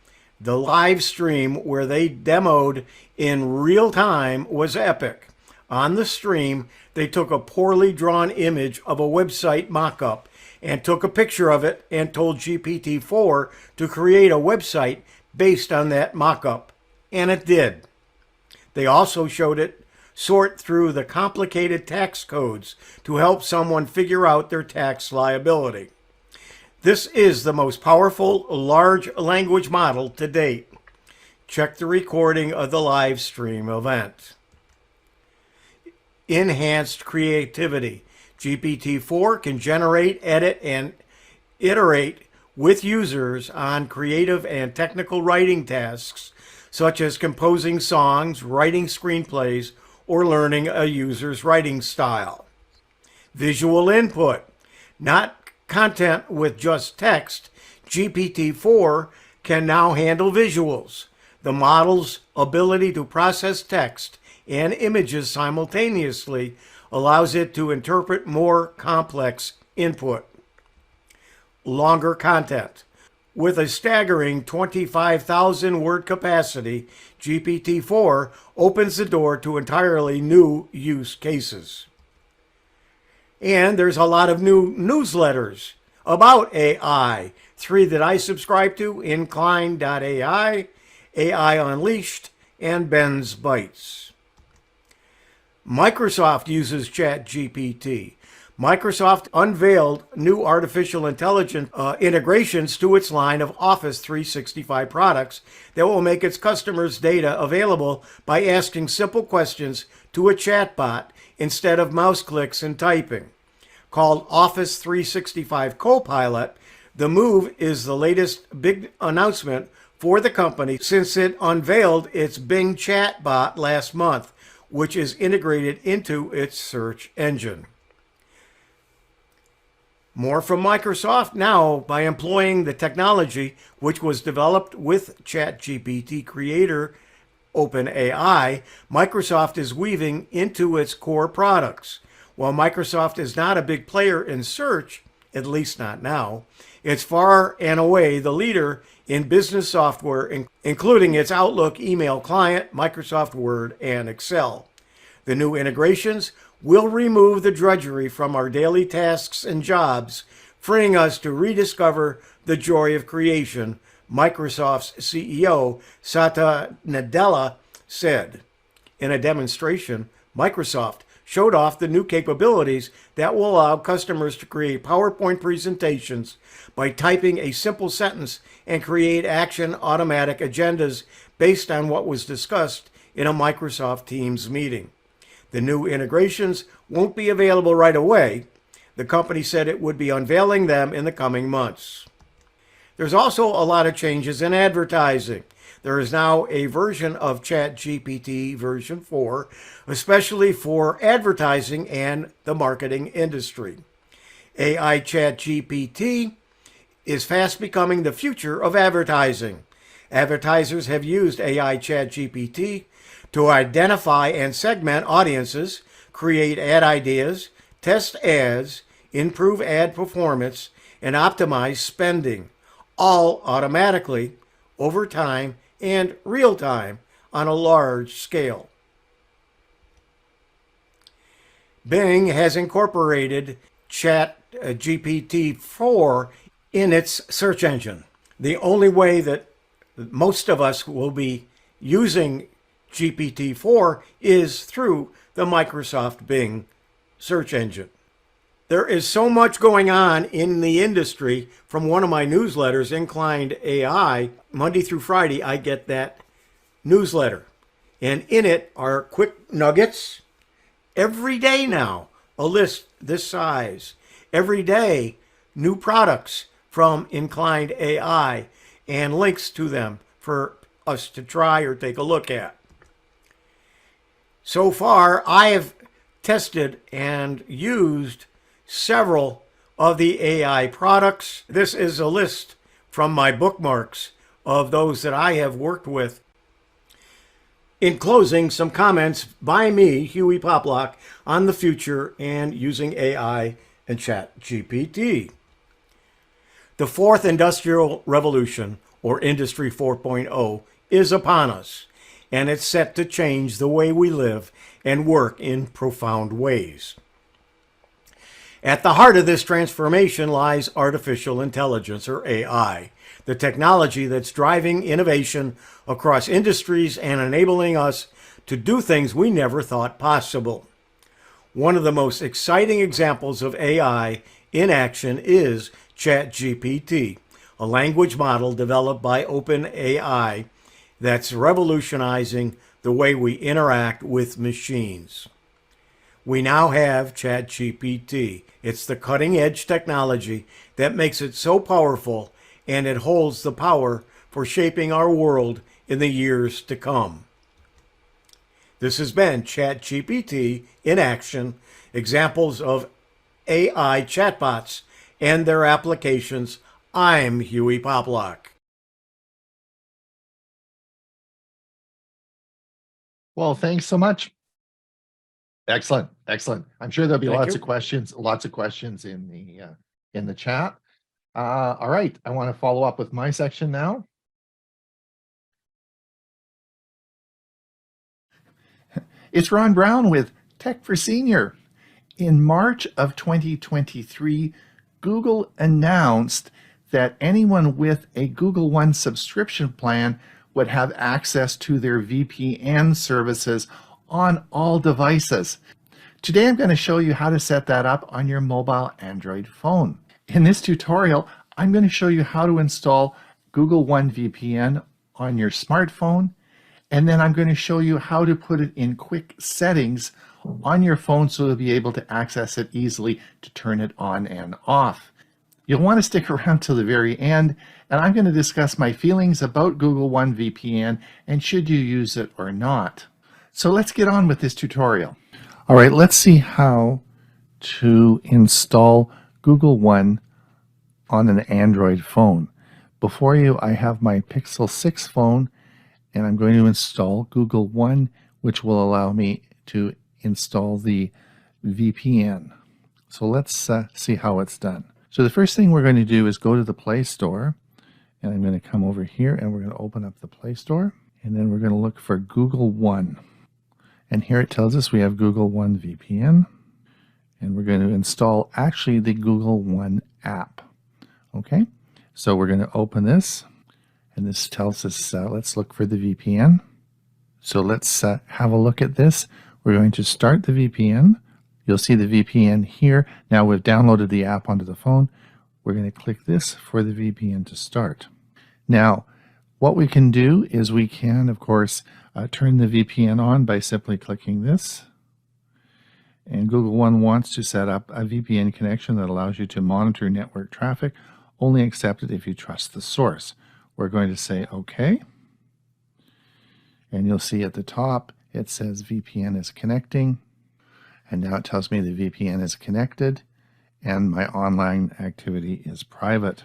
The live stream where they demoed in real time was epic. On the stream, they took a poorly drawn image of a website mock-up and took a picture of it and told GPT-4 to create a website based on that mock-up, and it did. They also showed it sort through the complicated tax codes to help someone figure out their tax liability. This is the most powerful large language model to date. Check the recording of the live stream event. Enhanced creativity. GPT-4 can generate, edit, and iterate with users on creative and technical writing tasks, such as composing songs, writing screenplays, or learning a user's writing style. Visual input. Not content with just text, GPT-4 can now handle visuals. The model's ability to process text and images simultaneously allows it to interpret more complex input. Longer content. With a staggering 25,000 word capacity, GPT-4 opens the door to entirely new use cases. And there's a lot of new newsletters about AI. 3 that I subscribe to: Incline.ai, AI Unleashed, and Ben's Bytes. Microsoft uses ChatGPT. Microsoft unveiled new artificial intelligence integrations to its line of Office 365 products that will make its customers' data available by asking simple questions to a chatbot instead of mouse clicks and typing. Called Office 365 Copilot, the move is the latest big announcement for the company since it unveiled its Bing chatbot last month, which is integrated into its search engine. More from Microsoft now. By employing the technology which was developed with ChatGPT creator OpenAI, Microsoft is weaving into its core products. While Microsoft is not a big player in search, at least not now, it's far and away the leader in business software, including its Outlook email client, Microsoft Word, and Excel. The new integrations will remove the drudgery from our daily tasks and jobs, freeing us to rediscover the joy of creation, Microsoft's CEO, Satya Nadella, said. In a demonstration, Microsoft showed off the new capabilities that will allow customers to create PowerPoint presentations by typing a simple sentence and create action automatic agendas based on what was discussed in a Microsoft Teams meeting. The new integrations won't be available right away. The company said it would be unveiling them in the coming months. There's also a lot of changes in advertising. There is now a version of ChatGPT version 4, especially for advertising and the marketing industry. AI ChatGPT is fast becoming the future of advertising. Advertisers have used AI ChatGPT to identify and segment audiences, create ad ideas, test ads, improve ad performance, and optimize spending, all automatically, over time, and real time on a large scale. Bing has incorporated ChatGPT-4 in its search engine. The only way that most of us will be using GPT-4 is through the Microsoft Bing search engine. There is so much going on in the industry. From one of my newsletters, Inclined AI, Monday through Friday, I get that newsletter. And in it are quick nuggets. Every day now, a list this size. Every day, new products from Inclined AI and links to them for us to try or take a look at. So far, I have tested and used several of the AI products. This is a list from my bookmarks of those that I have worked with. In closing, some comments by me, Hewie Poplock, on the future and using AI and ChatGPT. The fourth industrial revolution, or Industry 4.0, is upon us, and it's set to change the way we live and work in profound ways. At the heart of this transformation lies artificial intelligence, or AI. the technology that's driving innovation across industries and enabling us to do things we never thought possible. One of the most exciting examples of AI in action is ChatGPT, a language model developed by OpenAI that's revolutionizing the way we interact with machines. We now have ChatGPT. It's the cutting-edge technology that makes it so powerful, and it holds the power for shaping our world in the years to come. This has been ChatGPT in action, examples of AI chatbots and their applications. I'm Hewie Poplock. Well, thanks so much. Excellent, excellent. I'm sure there'll be Thank lots you. of questions in the chat. All right, I want to follow up with my section now. It's Ron Brown with Tech for Senior. In March of 2023, Google announced that anyone with a Google One subscription plan would have access to their VPN services on all devices. Today, I'm going to show you how to set that up on your mobile Android phone. In this tutorial, I'm going to show you how to install Google One VPN on your smartphone, and then I'm going to show you how to put it in quick settings on your phone so you'll be able to access it easily to turn it on and off. You'll want to stick around till the very end, and I'm going to discuss my feelings about Google One VPN and should you use it or not. So let's get on with this tutorial. All right, let's see how to install Google One on an Android phone. Before you, I have my Pixel 6 phone, and I'm going to install Google One, which will allow me to install the VPN. So let's see how it's done. So the first thing we're going to do is go to the Play Store, and I'm going to come over here and we're going to open up the Play Store, and then we're going to look for Google One. And here it tells us we have Google One VPN, and we're going to install actually the Google One app. Okay, so we're going to open this, and this tells us let's look for the VPN. So let's have a look at this. We're going to start the VPN. You'll see the VPN here. Now we've downloaded the app onto the phone. We're going to click this for the VPN to start. Now, what we can do is we can, of course, turn the VPN on by simply clicking this. And Google One wants to set up a VPN connection that allows you to monitor network traffic. Only accept it if you trust the source. We're going to say OK. And you'll see at the top it says VPN is connecting. And now it tells me the VPN is connected and my online activity is private.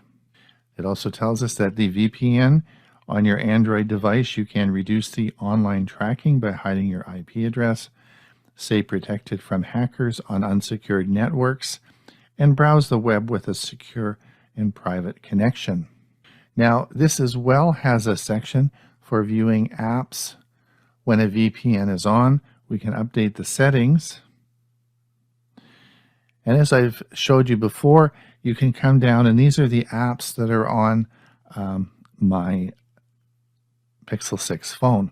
It also tells us that the VPN on your Android device, you can reduce the online tracking by hiding your IP address, stay protected from hackers on unsecured networks, and browse the web with a secure and private connection. Now, this as well has a section for viewing apps. When a VPN is on, we can update the settings. And as I've showed you before, you can come down, and these are the apps that are on my Pixel 6 phone.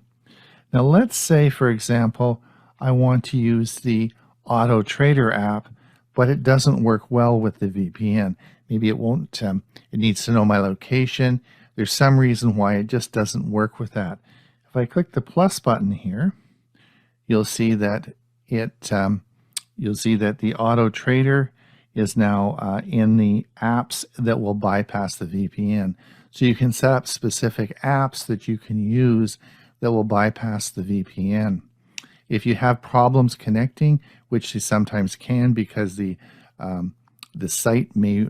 Now let's say, for example, I want to use the Auto Trader app, but it doesn't work well with the VPN. Maybe it won't, it needs to know my location. There's some reason why it just doesn't work with that. If I click the plus button here, you'll see that the Auto Trader is now in the apps that will bypass the VPN. So you can set up specific apps that you can use that will bypass the VPN. If you have problems connecting, which you sometimes can because the site may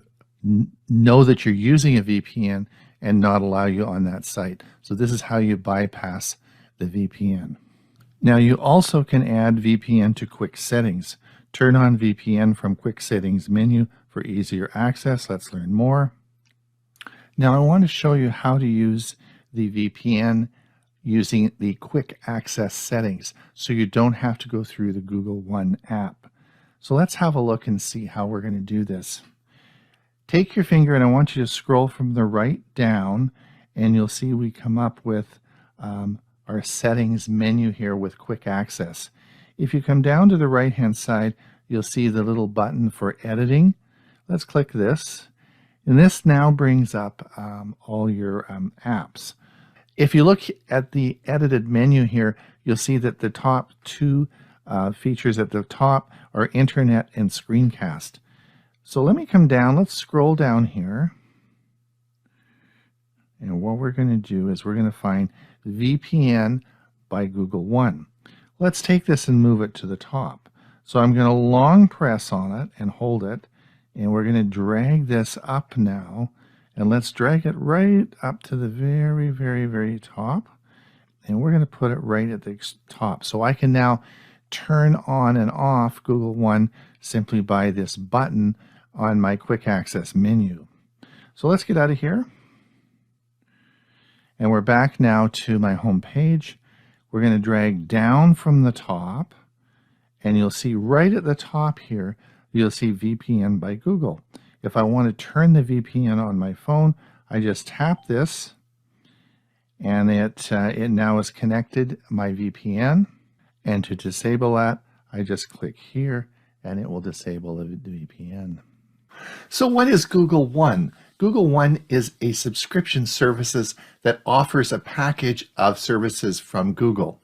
know that you're using a VPN and not allow you on that site. So this is how you bypass the VPN. Now you also can add VPN to quick settings. Turn on VPN from quick settings menu for easier access. Let's learn more. Now I want to show you how to use the VPN using the quick access settings so you don't have to go through the Google One app. So let's have a look and see how we're going to do this. Take your finger and I want you to scroll from the right down, and you'll see we come up with our settings menu here with quick access. If you come down to the right hand side, you'll see the little button for editing. Let's click this, and this now brings up all your apps. If you look at the edited menu here, you'll see that the top two features at the top are internet and screencast. So let me come down, let's scroll down here. And what we're going to do is we're going to find VPN by Google One. Let's take this and move it to the top. So I'm going to long press on it and hold it, and we're going to drag this up now, and let's drag it right up to the very, very, very top, and we're going to put it right at the top. So I can now turn on and off Google One simply by this button on my quick access menu. So let's get out of here. And we're back now to my home page. We're going to drag down from the top, and you'll see right at the top here, you'll see VPN by Google. If I want to turn the VPN on my phone, I just tap this, and it now is connected my VPN. And to disable that, I just click here, and it will disable the VPN. So what is Google One? Google One is a subscription services that offers a package of services from Google.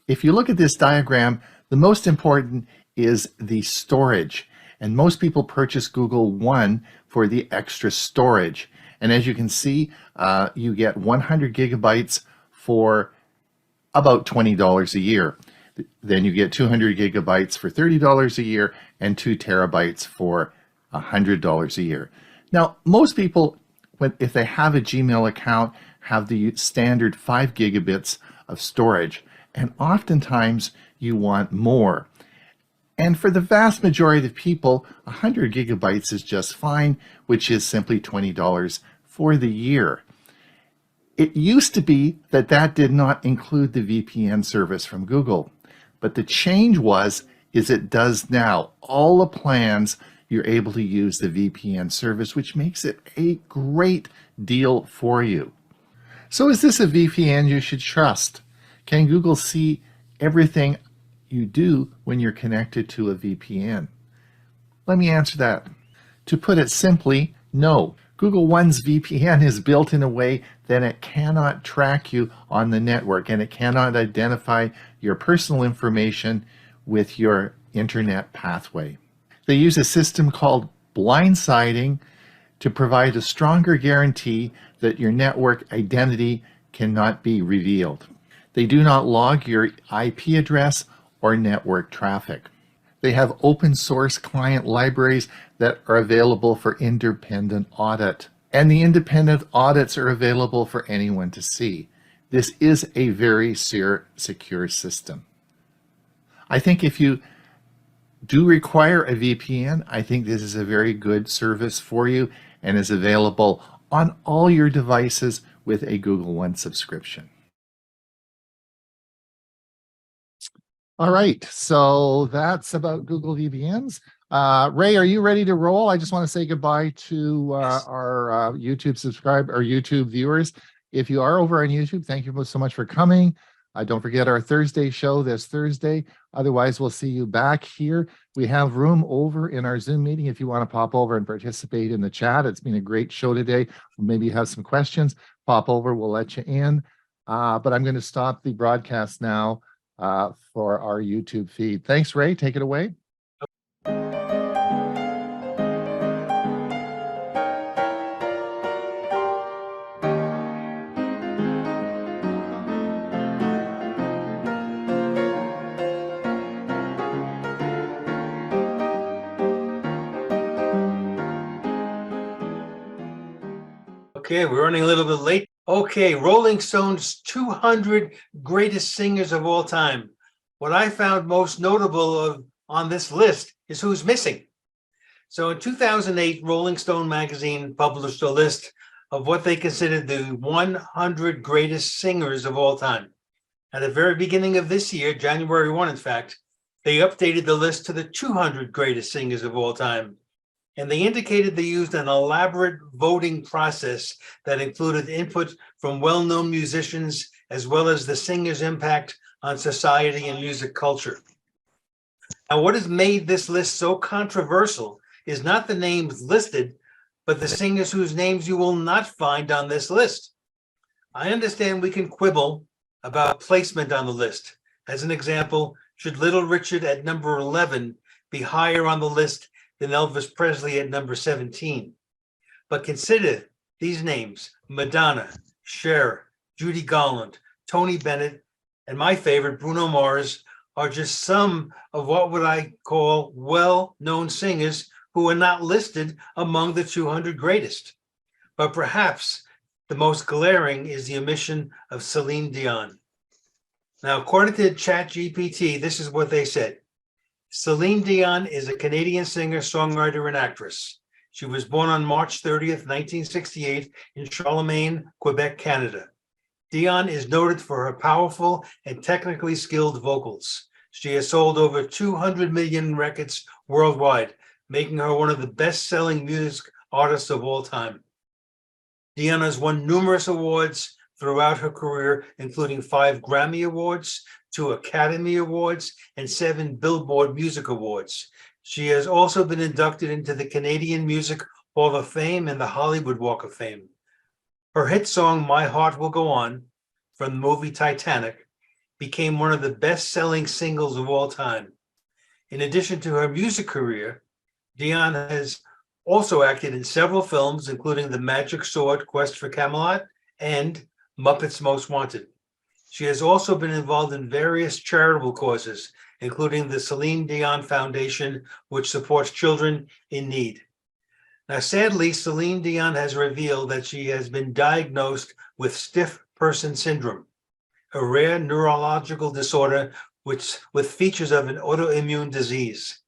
If you look at this diagram, the most important is the storage. And most people purchase Google One for the extra storage. And as you can see, you get 100 gigabytes for about $20 a year. Then you get 200 gigabytes for $30 a year and 2 terabytes for $100 a year. Now, most people, if they have a Gmail account, have the standard 5 gigabits of storage, and oftentimes you want more. And for the vast majority of people, 100 gigabytes is just fine, which is simply $20 for the year. It used to be that that did not include the VPN service from Google, but the change is it does now. All the plans, you're able to use the VPN service, which makes it a great deal for you. So is this a VPN you should trust? Can Google see everything you do when you're connected to a VPN? Let me answer that. To put it simply, no. Google One's VPN is built in a way that it cannot track you on the network, and it cannot identify your personal information with your internet pathway. They use a system called blindsiding to provide a stronger guarantee that your network identity cannot be revealed. They do not log your IP address or network traffic. They have open source client libraries that are available for independent audit. And the independent audits are available for anyone to see. This is a very secure system. I think if you do require a VPN, I think this is a very good service for you and is available on all your devices with a Google One subscription. All right, so that's about Google VPNs. Ray, are you ready to roll? I just want to say goodbye to our YouTube viewers. If you are over on YouTube, thank you so much for coming. Don't forget our Thursday show this Thursday. Otherwise, we'll see you back here. We have room over in our Zoom meeting if you want to pop over and participate in the chat. It's been a great show today. Maybe you have some questions, pop over, we'll let you in. But I'm going to stop the broadcast now for our YouTube feed. Thanks, Ray. Take it away. Okay, we're running a little bit late. Okay, Rolling Stone's 200 greatest singers of all time. What I found most notable on this list is who's missing. So in 2008, Rolling Stone magazine published a list of what they considered the 100 greatest singers of all time. At the very beginning of this year, January 1, in fact, they updated the list to the 200 greatest singers of all time. and they indicated they used an elaborate voting process that included input from well-known musicians as well as the singer's impact on society and music culture. Now, what has made this list so controversial is not the names listed, but the singers whose names you will not find on this list. I understand we can quibble about placement on the list. As an example, should Little Richard at number 11 be higher on the list than Elvis Presley at number 17? But consider these names: Madonna, Cher, Judy Garland, Tony Bennett, and my favorite, Bruno Mars, are just some of what would I call well-known singers who are not listed among the 200 greatest. But perhaps the most glaring is the omission of Celine Dion. Now, according to ChatGPT, this is what they said. Celine Dion is a Canadian singer, songwriter, and actress. She was born on March 30th, 1968 in Charlemagne, Quebec, Canada. Dion is noted for her powerful and technically skilled vocals. She has sold over 200 million records worldwide, making her one of the best-selling music artists of all time. Dion has won numerous awards throughout her career, including 5 Grammy Awards, 2 Academy Awards, and 7 Billboard Music Awards. She has also been inducted into the Canadian Music Hall of Fame and the Hollywood Walk of Fame. Her hit song, My Heart Will Go On, from the movie Titanic, became one of the best-selling singles of all time. In addition to her music career, Dion has also acted in several films, including The Magic Sword, Quest for Camelot, and Muppets Most Wanted. She has also been involved in various charitable causes, including the Celine Dion Foundation, which supports children in need. Now, sadly, Celine Dion has revealed that she has been diagnosed with stiff person syndrome, a rare neurological disorder with features of an autoimmune disease.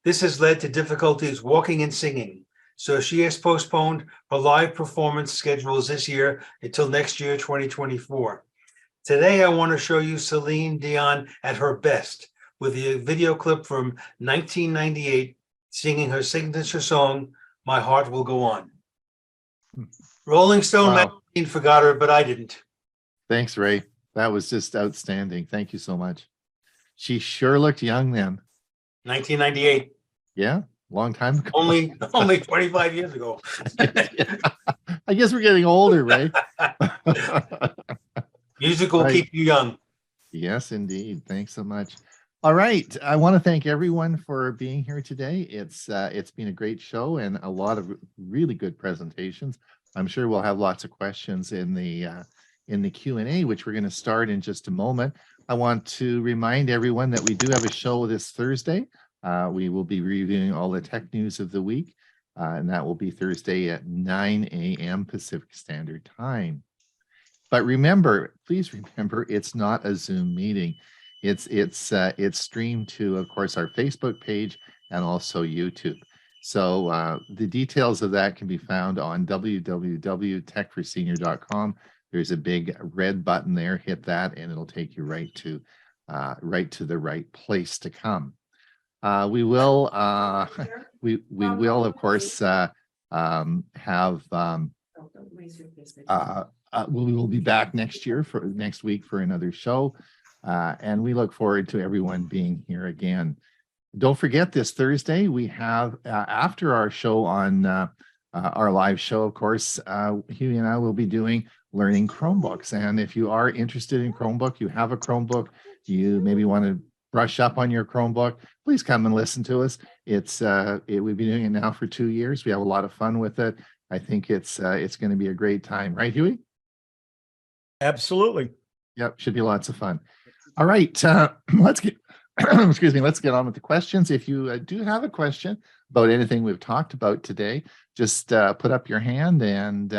This has led to difficulties walking and singing, so she has postponed her live performance schedules this year until next year, 2024. Today, I want to show you Celine Dion at her best with a video clip from 1998 singing her signature song, My Heart Will Go On. Rolling Stone magazine forgot her, but I didn't. Thanks, Ray. That was just outstanding. Thank you so much. She sure looked young then. 1998. Yeah, long time ago. Only 25 years ago. I guess we're getting older, Ray. Music will Right. keep you young. Yes, indeed. Thanks so much. All right. I want to thank everyone for being here today. It's been a great show and a lot of really good presentations. I'm sure we'll have lots of questions in the Q&A, which we're going to start in just a moment. I want to remind everyone that we do have a show this Thursday. We will be reviewing all the tech news of the week, and that will be Thursday at 9 a.m. Pacific Standard Time. But remember, please remember, it's not a Zoom meeting. It's streamed to, of course, our Facebook page and also YouTube. So the details of that can be found on www.techforsenior.com. There's a big red button there. Hit that, and it'll take you right to the right place to come. We will, we will, of course, we will be back next week for another show, and we look forward to everyone being here again. Don't forget, this Thursday we have after our show on our live show, of course, Hewie and I will be doing learning Chromebooks. And if you are interested in Chromebook, you have a Chromebook, you maybe want to brush up on your Chromebook, please come and listen to us. We've been doing it now for 2 years. We have a lot of fun with it. I think it's going to be a great time, right, Hewie? Absolutely. Yep, should be lots of fun. All right, let's get excuse me, let's get on with the questions. If you do have a question about anything we've talked about today, just put up your hand and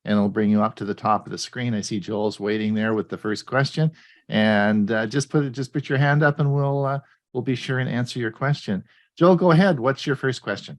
it'll bring you up to the top of the screen. I see Joel's waiting there with the first question, and just put your hand up and we'll be sure and answer your question. Joel, go ahead. What's your first question?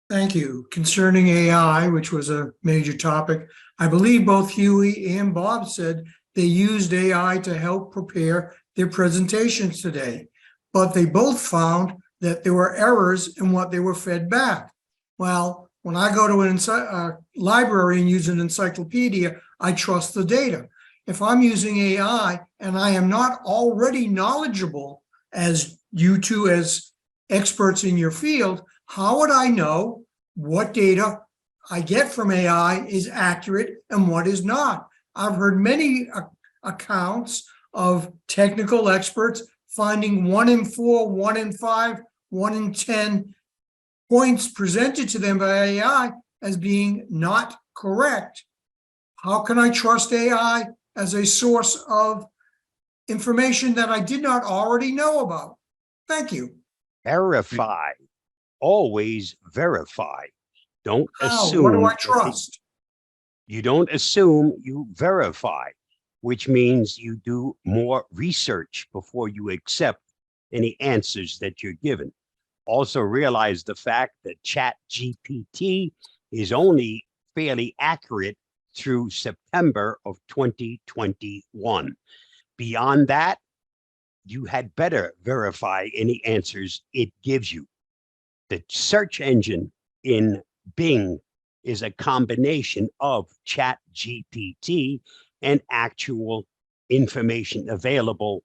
Thank you. Concerning AI, which was a major topic, I believe both Hewie and Bob said they used AI to help prepare their presentations today, but they both found that there were errors in what they were fed back. Well, when I go to a library and use an encyclopedia, I trust the data. If I'm using AI and I am not already knowledgeable, as you two as experts in your field, how would I know what data I get from AI is accurate and what is not? I've heard many accounts of technical experts finding 1 in 4, 1 in 5, 1 in 10 points presented to them by AI as being not correct. How can I trust AI as a source of information that I did not already know about? Thank you. Verify. Always verify. Don't How? assume. What do I trust? You don't assume, you verify, which means you do more research before you accept any answers that you're given. Also realize the fact that ChatGPT is only fairly accurate through September of 2021. Beyond that, you had better verify any answers it gives you. The search engine in Bing is a combination of ChatGPT and actual information available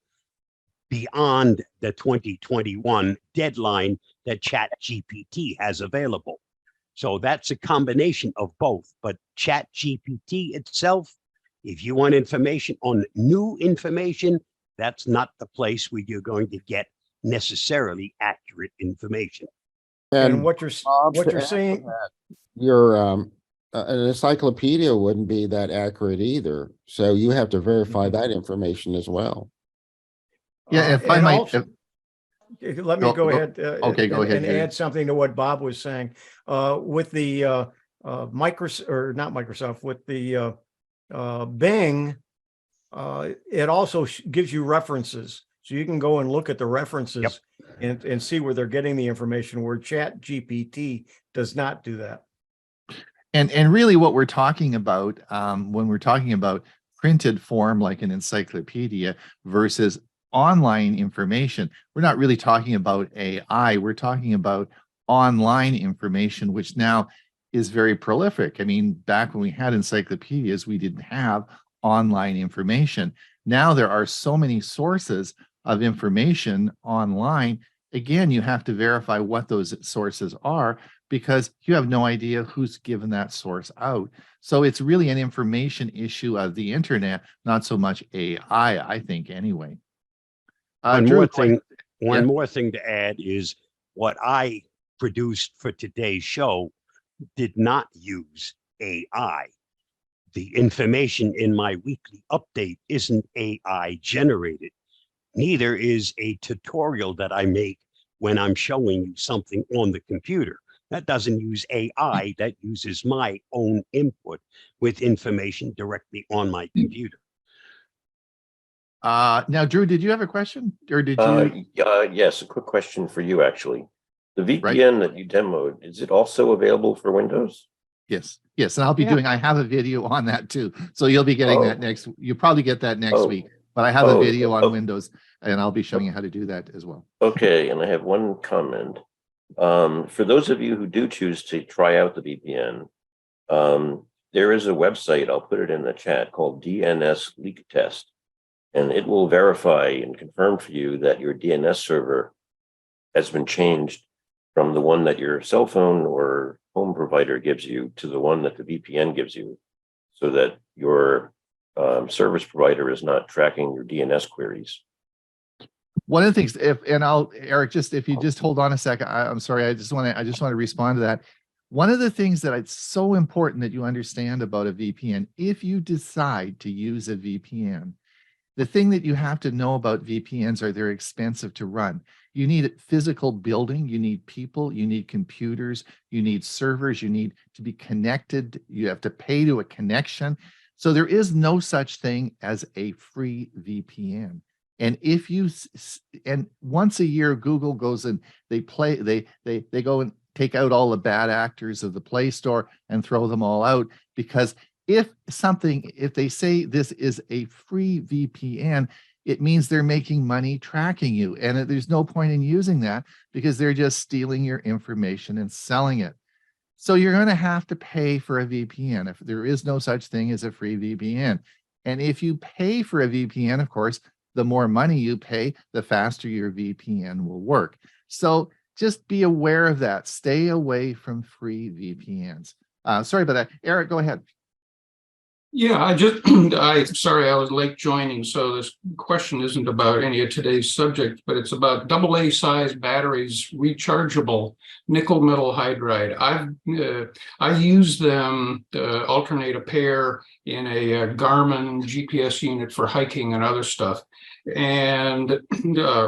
beyond the 2021 deadline that ChatGPT has available. So that's a combination of both. But ChatGPT itself, if you want information on new information, that's not the place where you're going to get necessarily accurate information. And what Bob, you're to add to saying, that, your an encyclopedia wouldn't be that accurate either. So you have to verify that information as well. Yeah, if I and might, also- let me go ahead. Okay, go ahead, And Hewie. add something to what Bob was saying. With the Microsoft, or not Microsoft, with the Bing, it also gives you references. So you can go and look at the references and see where they're getting the information, where ChatGPT does not do that. And really what we're talking about when we're talking about printed form like an encyclopedia versus online information, we're not really talking about AI, we're talking about online information, which now is very prolific. I mean, back when we had encyclopedias, we didn't have online information. Now there are so many sources of information online. Again, you have to verify what those sources are because you have no idea who's given that source out. So it's really an information issue of the internet, not so much AI, I think, anyway. One Drew, more thing to add is what I produced for today's show did not use AI. The information in my weekly update isn't AI generated. Neither is a tutorial that I make when I'm showing you something on the computer. That doesn't use AI, that uses my own input with information directly on my computer. Now, Drew, did you have a question, or did you? Yes, a quick question for you, actually. The VPN that you demoed, is it also available for Windows? Yes, yes, and I'll be doing. I have a video on that too, so you'll be getting that next. You'll probably get that next week. But I have a video on Windows, and I'll be showing you how to do that as well. Okay, and I have one comment. For those of you who do choose to try out the VPN, there is a website, I'll put it in the chat, called DNS Leak Test, and it will verify and confirm for you that your DNS server has been changed from the one that your cell phone or home provider gives you to the one that the VPN gives you, so that your service provider is not tracking your DNS queries. One of the things, Eric, if you just hold on a second, I'm sorry, I just want to respond to that. One of the things that it's so important that you understand about a VPN, if you decide to use a VPN, the thing that you have to know about VPNs are they're expensive to run. You need a physical building, you need people, you need computers, you need servers, you need to be connected, you have to pay to a connection. So there is no such thing as a free VPN. And if you, and once a year, Google goes and they go and take out all the bad actors of the Play Store and throw them all out, because if they say this is a free VPN, it means they're making money tracking you. And there's no point in using that because they're just stealing your information and selling it. So you're going to have to pay for a VPN. If there is no such thing as a free VPN. And if you pay for a VPN, of course, the more money you pay, the faster your VPN will work. So just be aware of that. Stay away from free VPNs. Sorry about that. Eric, go ahead. Yeah, sorry, I was late joining, so this question isn't about any of today's subject, but it's about AA size batteries, rechargeable nickel metal hydride. I use them to alternate a pair in a Garmin GPS unit for hiking and other stuff. And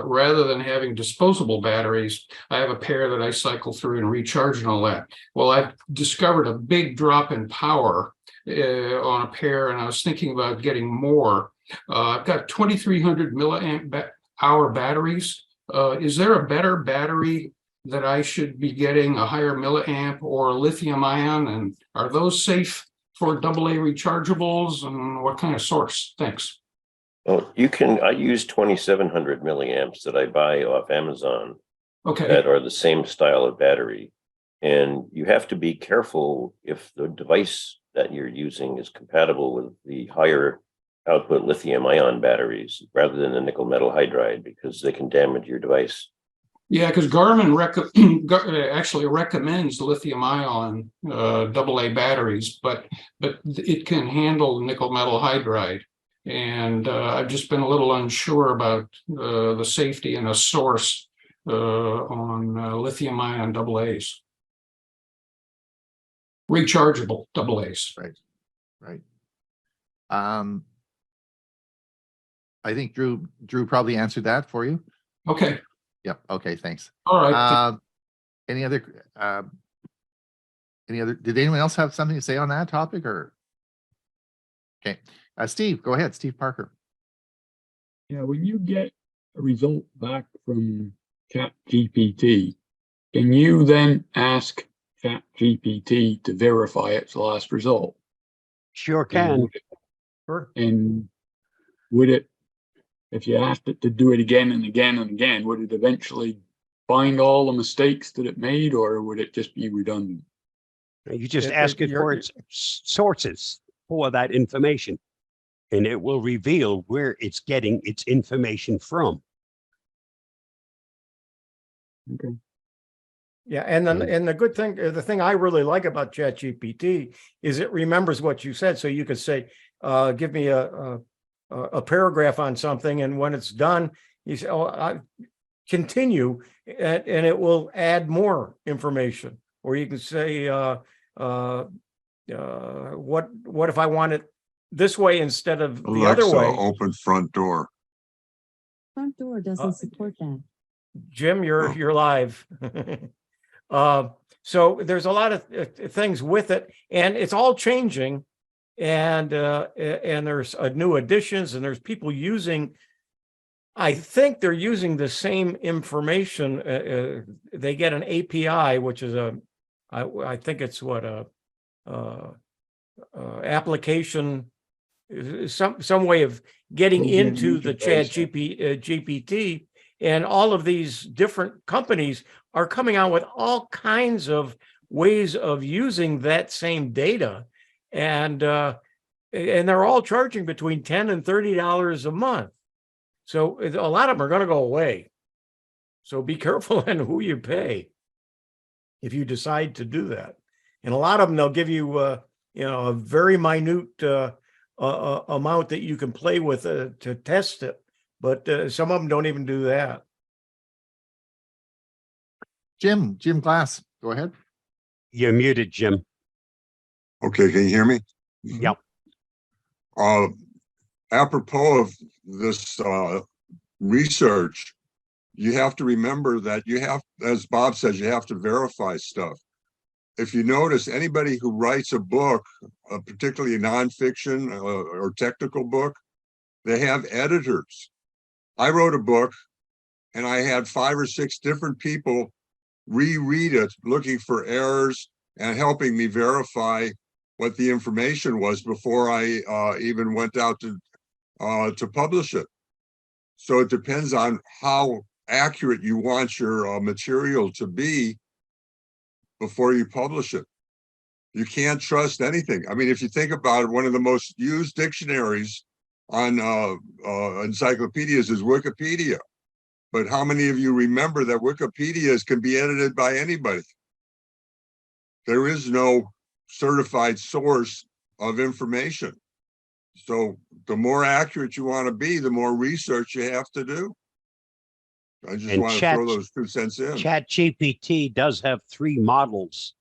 rather than having disposable batteries, I have a pair that I cycle through and recharge and all that. Well, I've discovered a big drop in power on a pair, and I was thinking about getting more. I've got 2300 milliamp hour batteries. Is there a better battery that I should be getting, a higher milliamp or lithium ion? And are those safe for AA rechargeables, and what kind of source? Thanks. Well, I use 2700 milliamps that I buy off Amazon. Okay. That are the same style of battery. And you have to be careful if the device that you're using is compatible with the higher output lithium ion batteries rather than the nickel metal hydride, because they can damage your device. Yeah, because Garmin actually recommends lithium ion AA batteries, but it can handle nickel metal hydride. And I've just been a little unsure about the safety and a source on lithium ion AA's. Rechargeable AA's. Right. I think Drew probably answered that for you. Okay. Yep. Okay. Thanks. All right. Any other? Did anyone else have something to say on that topic? Or okay, Steve, go ahead. Steve Parker. Yeah, when you get a result back from ChatGPT, can you then ask ChatGPT to verify its last result? Sure can. And would it, if you asked it to do it again and again and again, would it eventually find all the mistakes that it made, or would it just be redundant? You just ask it for its sources for that information, and it will reveal where it's getting its information from. Okay. Yeah, and the good thing, the thing I really like about ChatGPT is it remembers what you said. So you could say, give me a paragraph on something, and when it's done, you say, I continue, and it will add more information. Or you can say, what if I want it this way instead of the other way? Open front door. Front door doesn't support that. Jim, you're live. So there's a lot of things with it, and it's all changing. And there's new additions, and there's people using. I think they're using the same information. They get an API, which is I think it's what application, some way of getting into the GPT, and all of these different companies are coming out with all kinds of ways of using that same data, and they're all charging between $10 and $30 a month. So a lot of them are going to go away. So be careful on who you pay if you decide to do that. And a lot of them, they'll give you, a very minute amount that you can play with to test it. But some of them don't even do that. Jim Glass, go ahead. You're muted, Jim. Okay, can you hear me? Yep. Apropos of this research, you have to remember that you have, as Bob says, you have to verify stuff. If you notice, anybody who writes a book, particularly a nonfiction or technical book, they have editors. I wrote a book and I had 5 or 6 different people reread it, looking for errors and helping me verify what the information was before I even went out to publish it. So it depends on how accurate you want your material to be before you publish it. You can't trust anything. I mean, if you think about it, one of the most used dictionaries on encyclopedias is Wikipedia. But how many of you remember that Wikipedias can be edited by anybody? There is no certified source of information. So the more accurate you want to be, the more research you have to do. I just And want to throw those 2 cents in. ChatGPT does have 3 models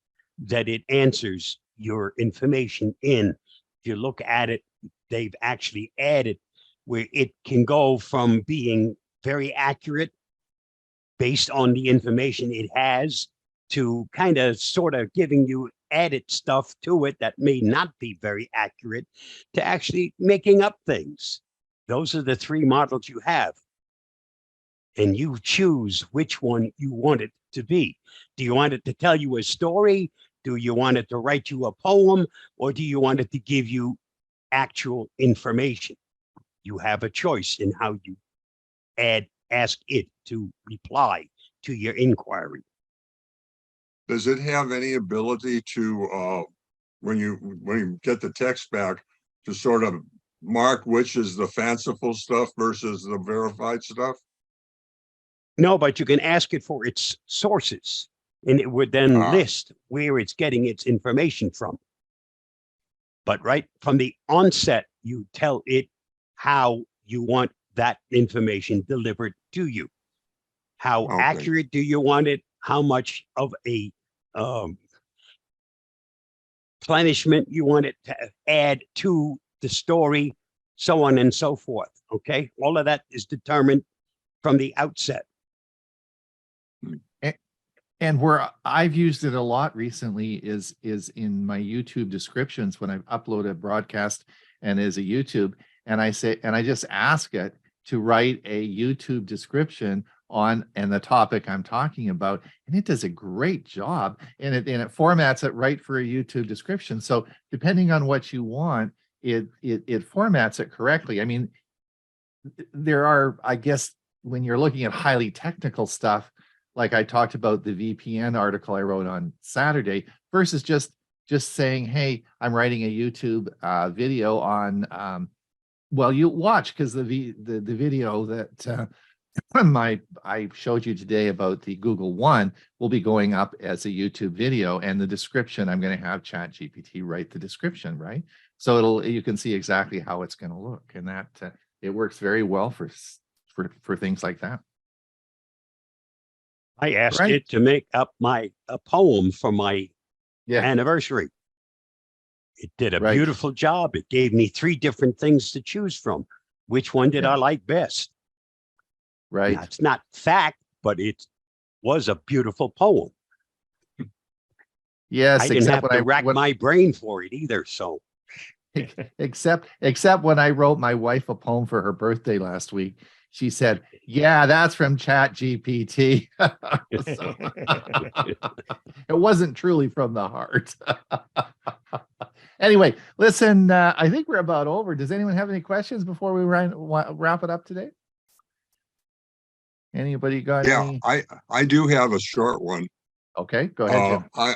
that it answers your information in. If you look at it, they've actually added where it can go from being very accurate based on the information it has to kind of sort of giving you added stuff to it that may not be very accurate to actually making up things. Those are the 3 models you have. And you choose which one you want it to be. Do you want it to tell you a story? Do you want it to write you a poem? Or do you want it to give you actual information? You have a choice in how you ask it to reply to your inquiry. Does it have any ability to, when you get the text back, to sort of mark which is the fanciful stuff versus the verified stuff? No, but you can ask it for its sources, and it would then list where it's getting its information from. But right from the onset, you tell it how you want that information delivered to you. How accurate do you want it? How much of a replenishment you want it to add to the story, so on and so forth. Okay, all of that is determined from the outset. And where I've used it a lot recently is in my YouTube descriptions when I've uploaded a broadcast and is a YouTube, and I just ask it to write a YouTube description on the topic I'm talking about, and it does a great job, and it formats it right for a YouTube description. So depending on what you want, it formats it correctly. I mean, there are, I guess, when you're looking at highly technical stuff, like I talked about the VPN article I wrote on Saturday, versus just saying, hey, I'm writing a YouTube video on, well, you watch, because the video that I showed you today about the Google One will be going up as a YouTube video, and the description, I'm going to have ChatGPT write the description, right? So you can see exactly how it's going to look, and that it works very well for things like that. I asked it to make up a poem for my anniversary. It did a beautiful job. It gave me 3 different things to choose from. Which one did I like best? Right. Now, it's not fact, but it was a beautiful poem. Yes, I didn't have to rack my brain for it either. So, except when I wrote my wife a poem for her birthday last week, she said, "Yeah, that's from ChatGPT." It wasn't truly from the heart. Anyway, listen, I think we're about over. Does anyone have any questions before we wrap it up today? Anybody got any? I do have a short one. Okay, go ahead, Jim.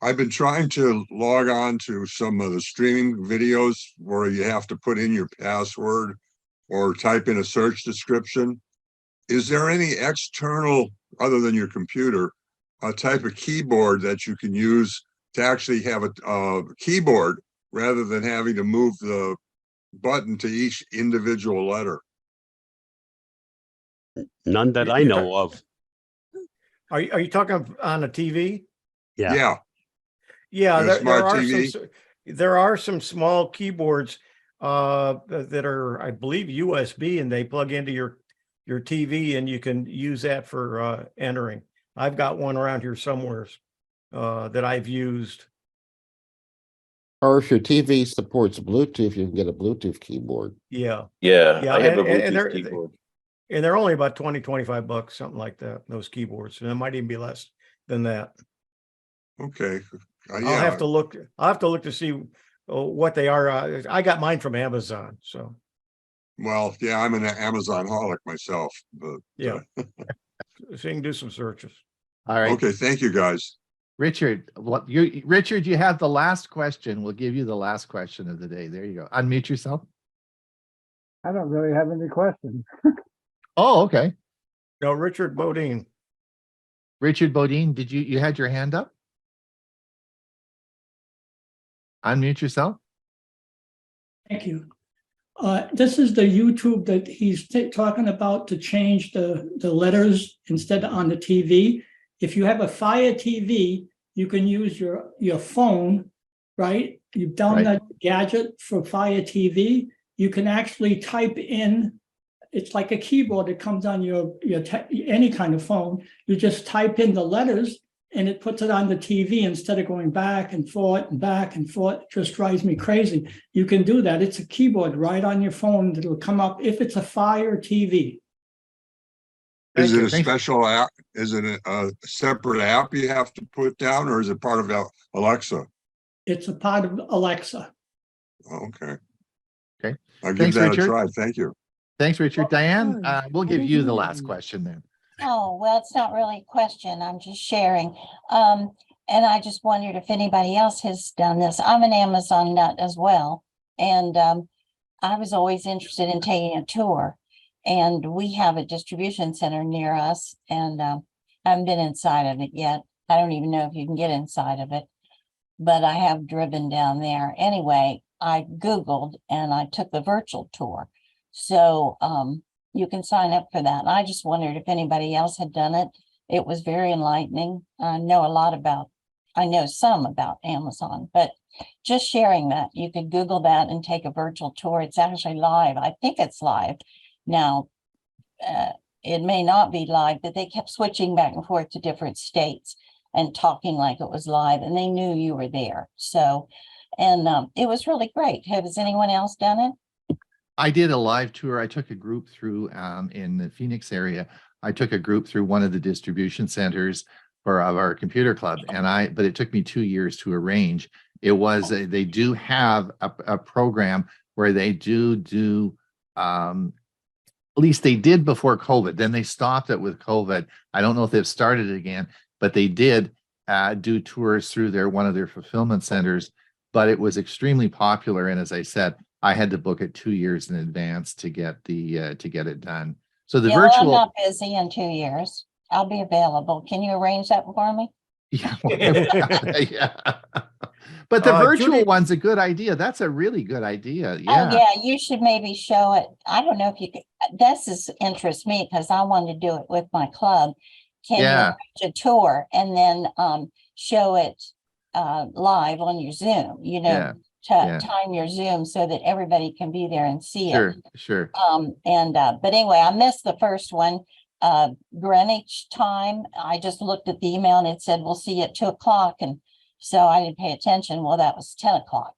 I've been trying to log on to some of the streaming videos where you have to put in your password or type in a search description. Is there any external, other than your computer, a type of keyboard that you can use to actually have a keyboard rather than having to move the button to each individual letter? None that I know of. Are you talking on a TV? Yeah. There are some small keyboards that are, I believe, USB, and they plug into your TV, and you can use that for entering. I've got one around here somewhere that I've used. Or if your TV supports Bluetooth, you can get a Bluetooth keyboard. Yeah. I have a Bluetooth keyboard. And they're only about $20-25, something like that, those keyboards. And it might even be less than that. Okay. I'll have to look to see what they are. I got mine from Amazon. So. Well, yeah, I'm an Amazon-holic myself. But, yeah. So you can do some searches. All right. Okay. Thank you, guys. Richard, Richard, you have the last question. We'll give you the last question of the day. There you go. Unmute yourself. I don't really have any questions. Oh, okay. No, Richard Bodine. Richard Bodine, did you had your hand up? Unmute yourself. Thank you. This is the YouTube that he's talking about to change the letters instead on the TV. If you have a Fire TV, you can use your phone, right? You download that gadget for Fire TV. You can actually type in, it's like a keyboard that comes on your any kind of phone. You just type in the letters and it puts it on the TV instead of going back and forth and back and forth. It just drives me crazy. You can do that. It's a keyboard right on your phone that'll come up if it's a Fire TV. Is it a special app? Is it a separate app you have to put down, or is it part of Alexa? It's a part of Alexa. Okay. Okay. I'll give Thanks, that Richard. a try. Thank you. Thanks, Richard. Diane, we'll give you the last question then. Oh, well, it's not really a question. I'm just sharing. And I just wondered if anybody else has done this. I'm an Amazon nut as well. And I was always interested in taking a tour. And we have a distribution center near us. And I haven't been inside of it yet. I don't even know if you can get inside of it. But I have driven down there. Anyway, I Googled and I took the virtual tour. So you can sign up for that. And I just wondered if anybody else had done it. It was very enlightening. I know some about Amazon, but just sharing that, you could Google that and take a virtual tour. It's actually live. I think it's live. Now, it may not be live, but they kept switching back and forth to different states and talking like it was live, and they knew you were there. So, and it was really great. Has anyone else done it? I did a live tour. I took a group through in the Phoenix area. I took a group through one of the distribution centers for our computer club, but it took me 2 years to arrange. It was they do have a program where they do at least they did before COVID. Then they stopped it with COVID. I don't know if they've started it again, but they did do tours through one of their fulfillment centers. But it was extremely popular, and as I said, I had to book it 2 years in advance to get it done. So the virtual. Well, I'm not busy in 2 years. I'll be available. Can you arrange that for me? Yeah. Yeah. But the virtual Judy, one's a good idea. That's a really good idea. Oh, Yeah. yeah, you should maybe show it. I don't know if you could. This interests me because I want to do it with my club. Can you arrange a tour and then show it live on your Zoom? Time your Zoom so that everybody can be there and see it. Sure. But anyway, I missed the first one. Greenwich time. I just looked at the email and it said we'll see you at 2 o'clock, and so I didn't pay attention. Well, that was 10 o'clock.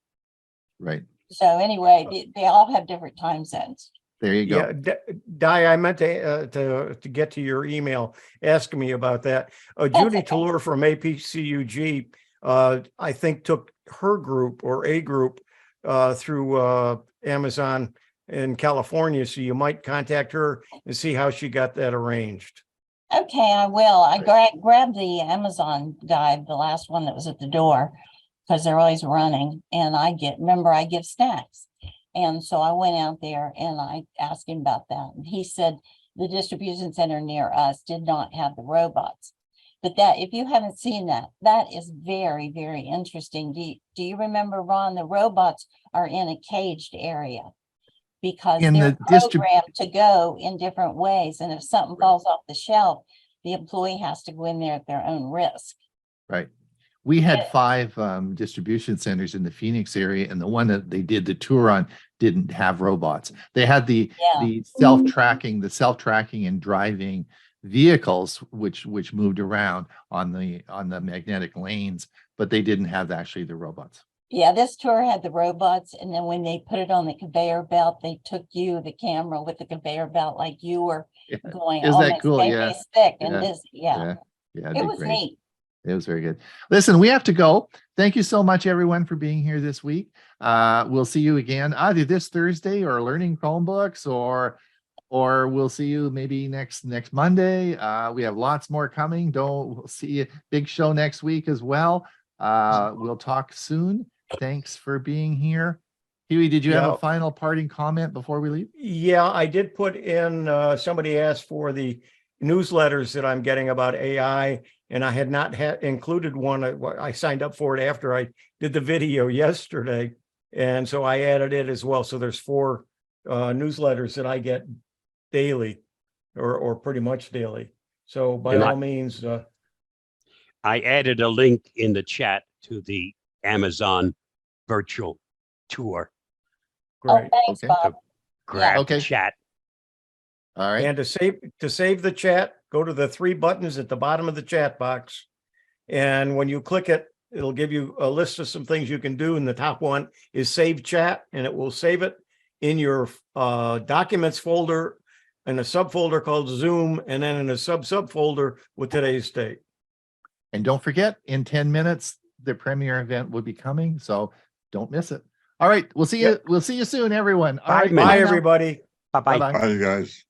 Right. So anyway, they all have different time zones. There you go. Yeah, Di, I meant to get to your email asking me about that. Judy Tallur from APCUG, I think took her group or a group through Amazon in California. So you might contact her and see how she got that arranged. Okay, I will. I grabbed the Amazon guide, the last one that was at the door, because they're always running. And I give snacks. And so I went out there and I asked him about that. And he said the distribution center near us did not have the robots. But that, if you haven't seen that, that is very, very interesting. Do you remember, Ron, the robots are in a caged area because they're programmed to go in different ways. And if something falls off the shelf, the employee has to go in there at their own risk. Right. We had 5 distribution centers in the Phoenix area, and the one that they did the tour on didn't have robots. They had the self-tracking and driving vehicles which moved around on the magnetic lanes, but they didn't have actually the robots. Yeah, this tour had the robots, and then when they put it on the conveyor belt, they took the camera with the conveyor belt, like you were going. Is that cool? Yeah, thick and this. Yeah, it was neat. It was very good. Listen, we have to go. Thank you so much, everyone, for being here this week. We'll see you again either this Thursday or learning Chromebooks or or we'll see you maybe next Monday. We have lots more coming. We'll see you. Big show next week as well. We'll talk soon. Thanks for being here. Hewie, did you have a final parting comment before we leave? Yeah, I did put in, somebody asked for the newsletters that I'm getting about AI, and I had not included one. I signed up for it after I did the video yesterday. And so I added it as well. So there's 4 newsletters that I get daily or pretty much daily. So by all means. I added a link in the chat to the Amazon virtual tour. Great. Oh, thanks, Bob. Grab the chat. All right. And to save the chat, go to the 3 buttons at the bottom of the chat box. And when you click it, it'll give you a list of some things you can do. And the top one is save chat, and it will save it in your documents folder in a subfolder called Zoom, and then in a subfolder with today's date. And don't forget, in 10 minutes, the premiere event will be coming. So don't miss it. All right. We'll see you. We'll see you soon, everyone. All right. Bye, everybody. Bye-bye. Bye, guys.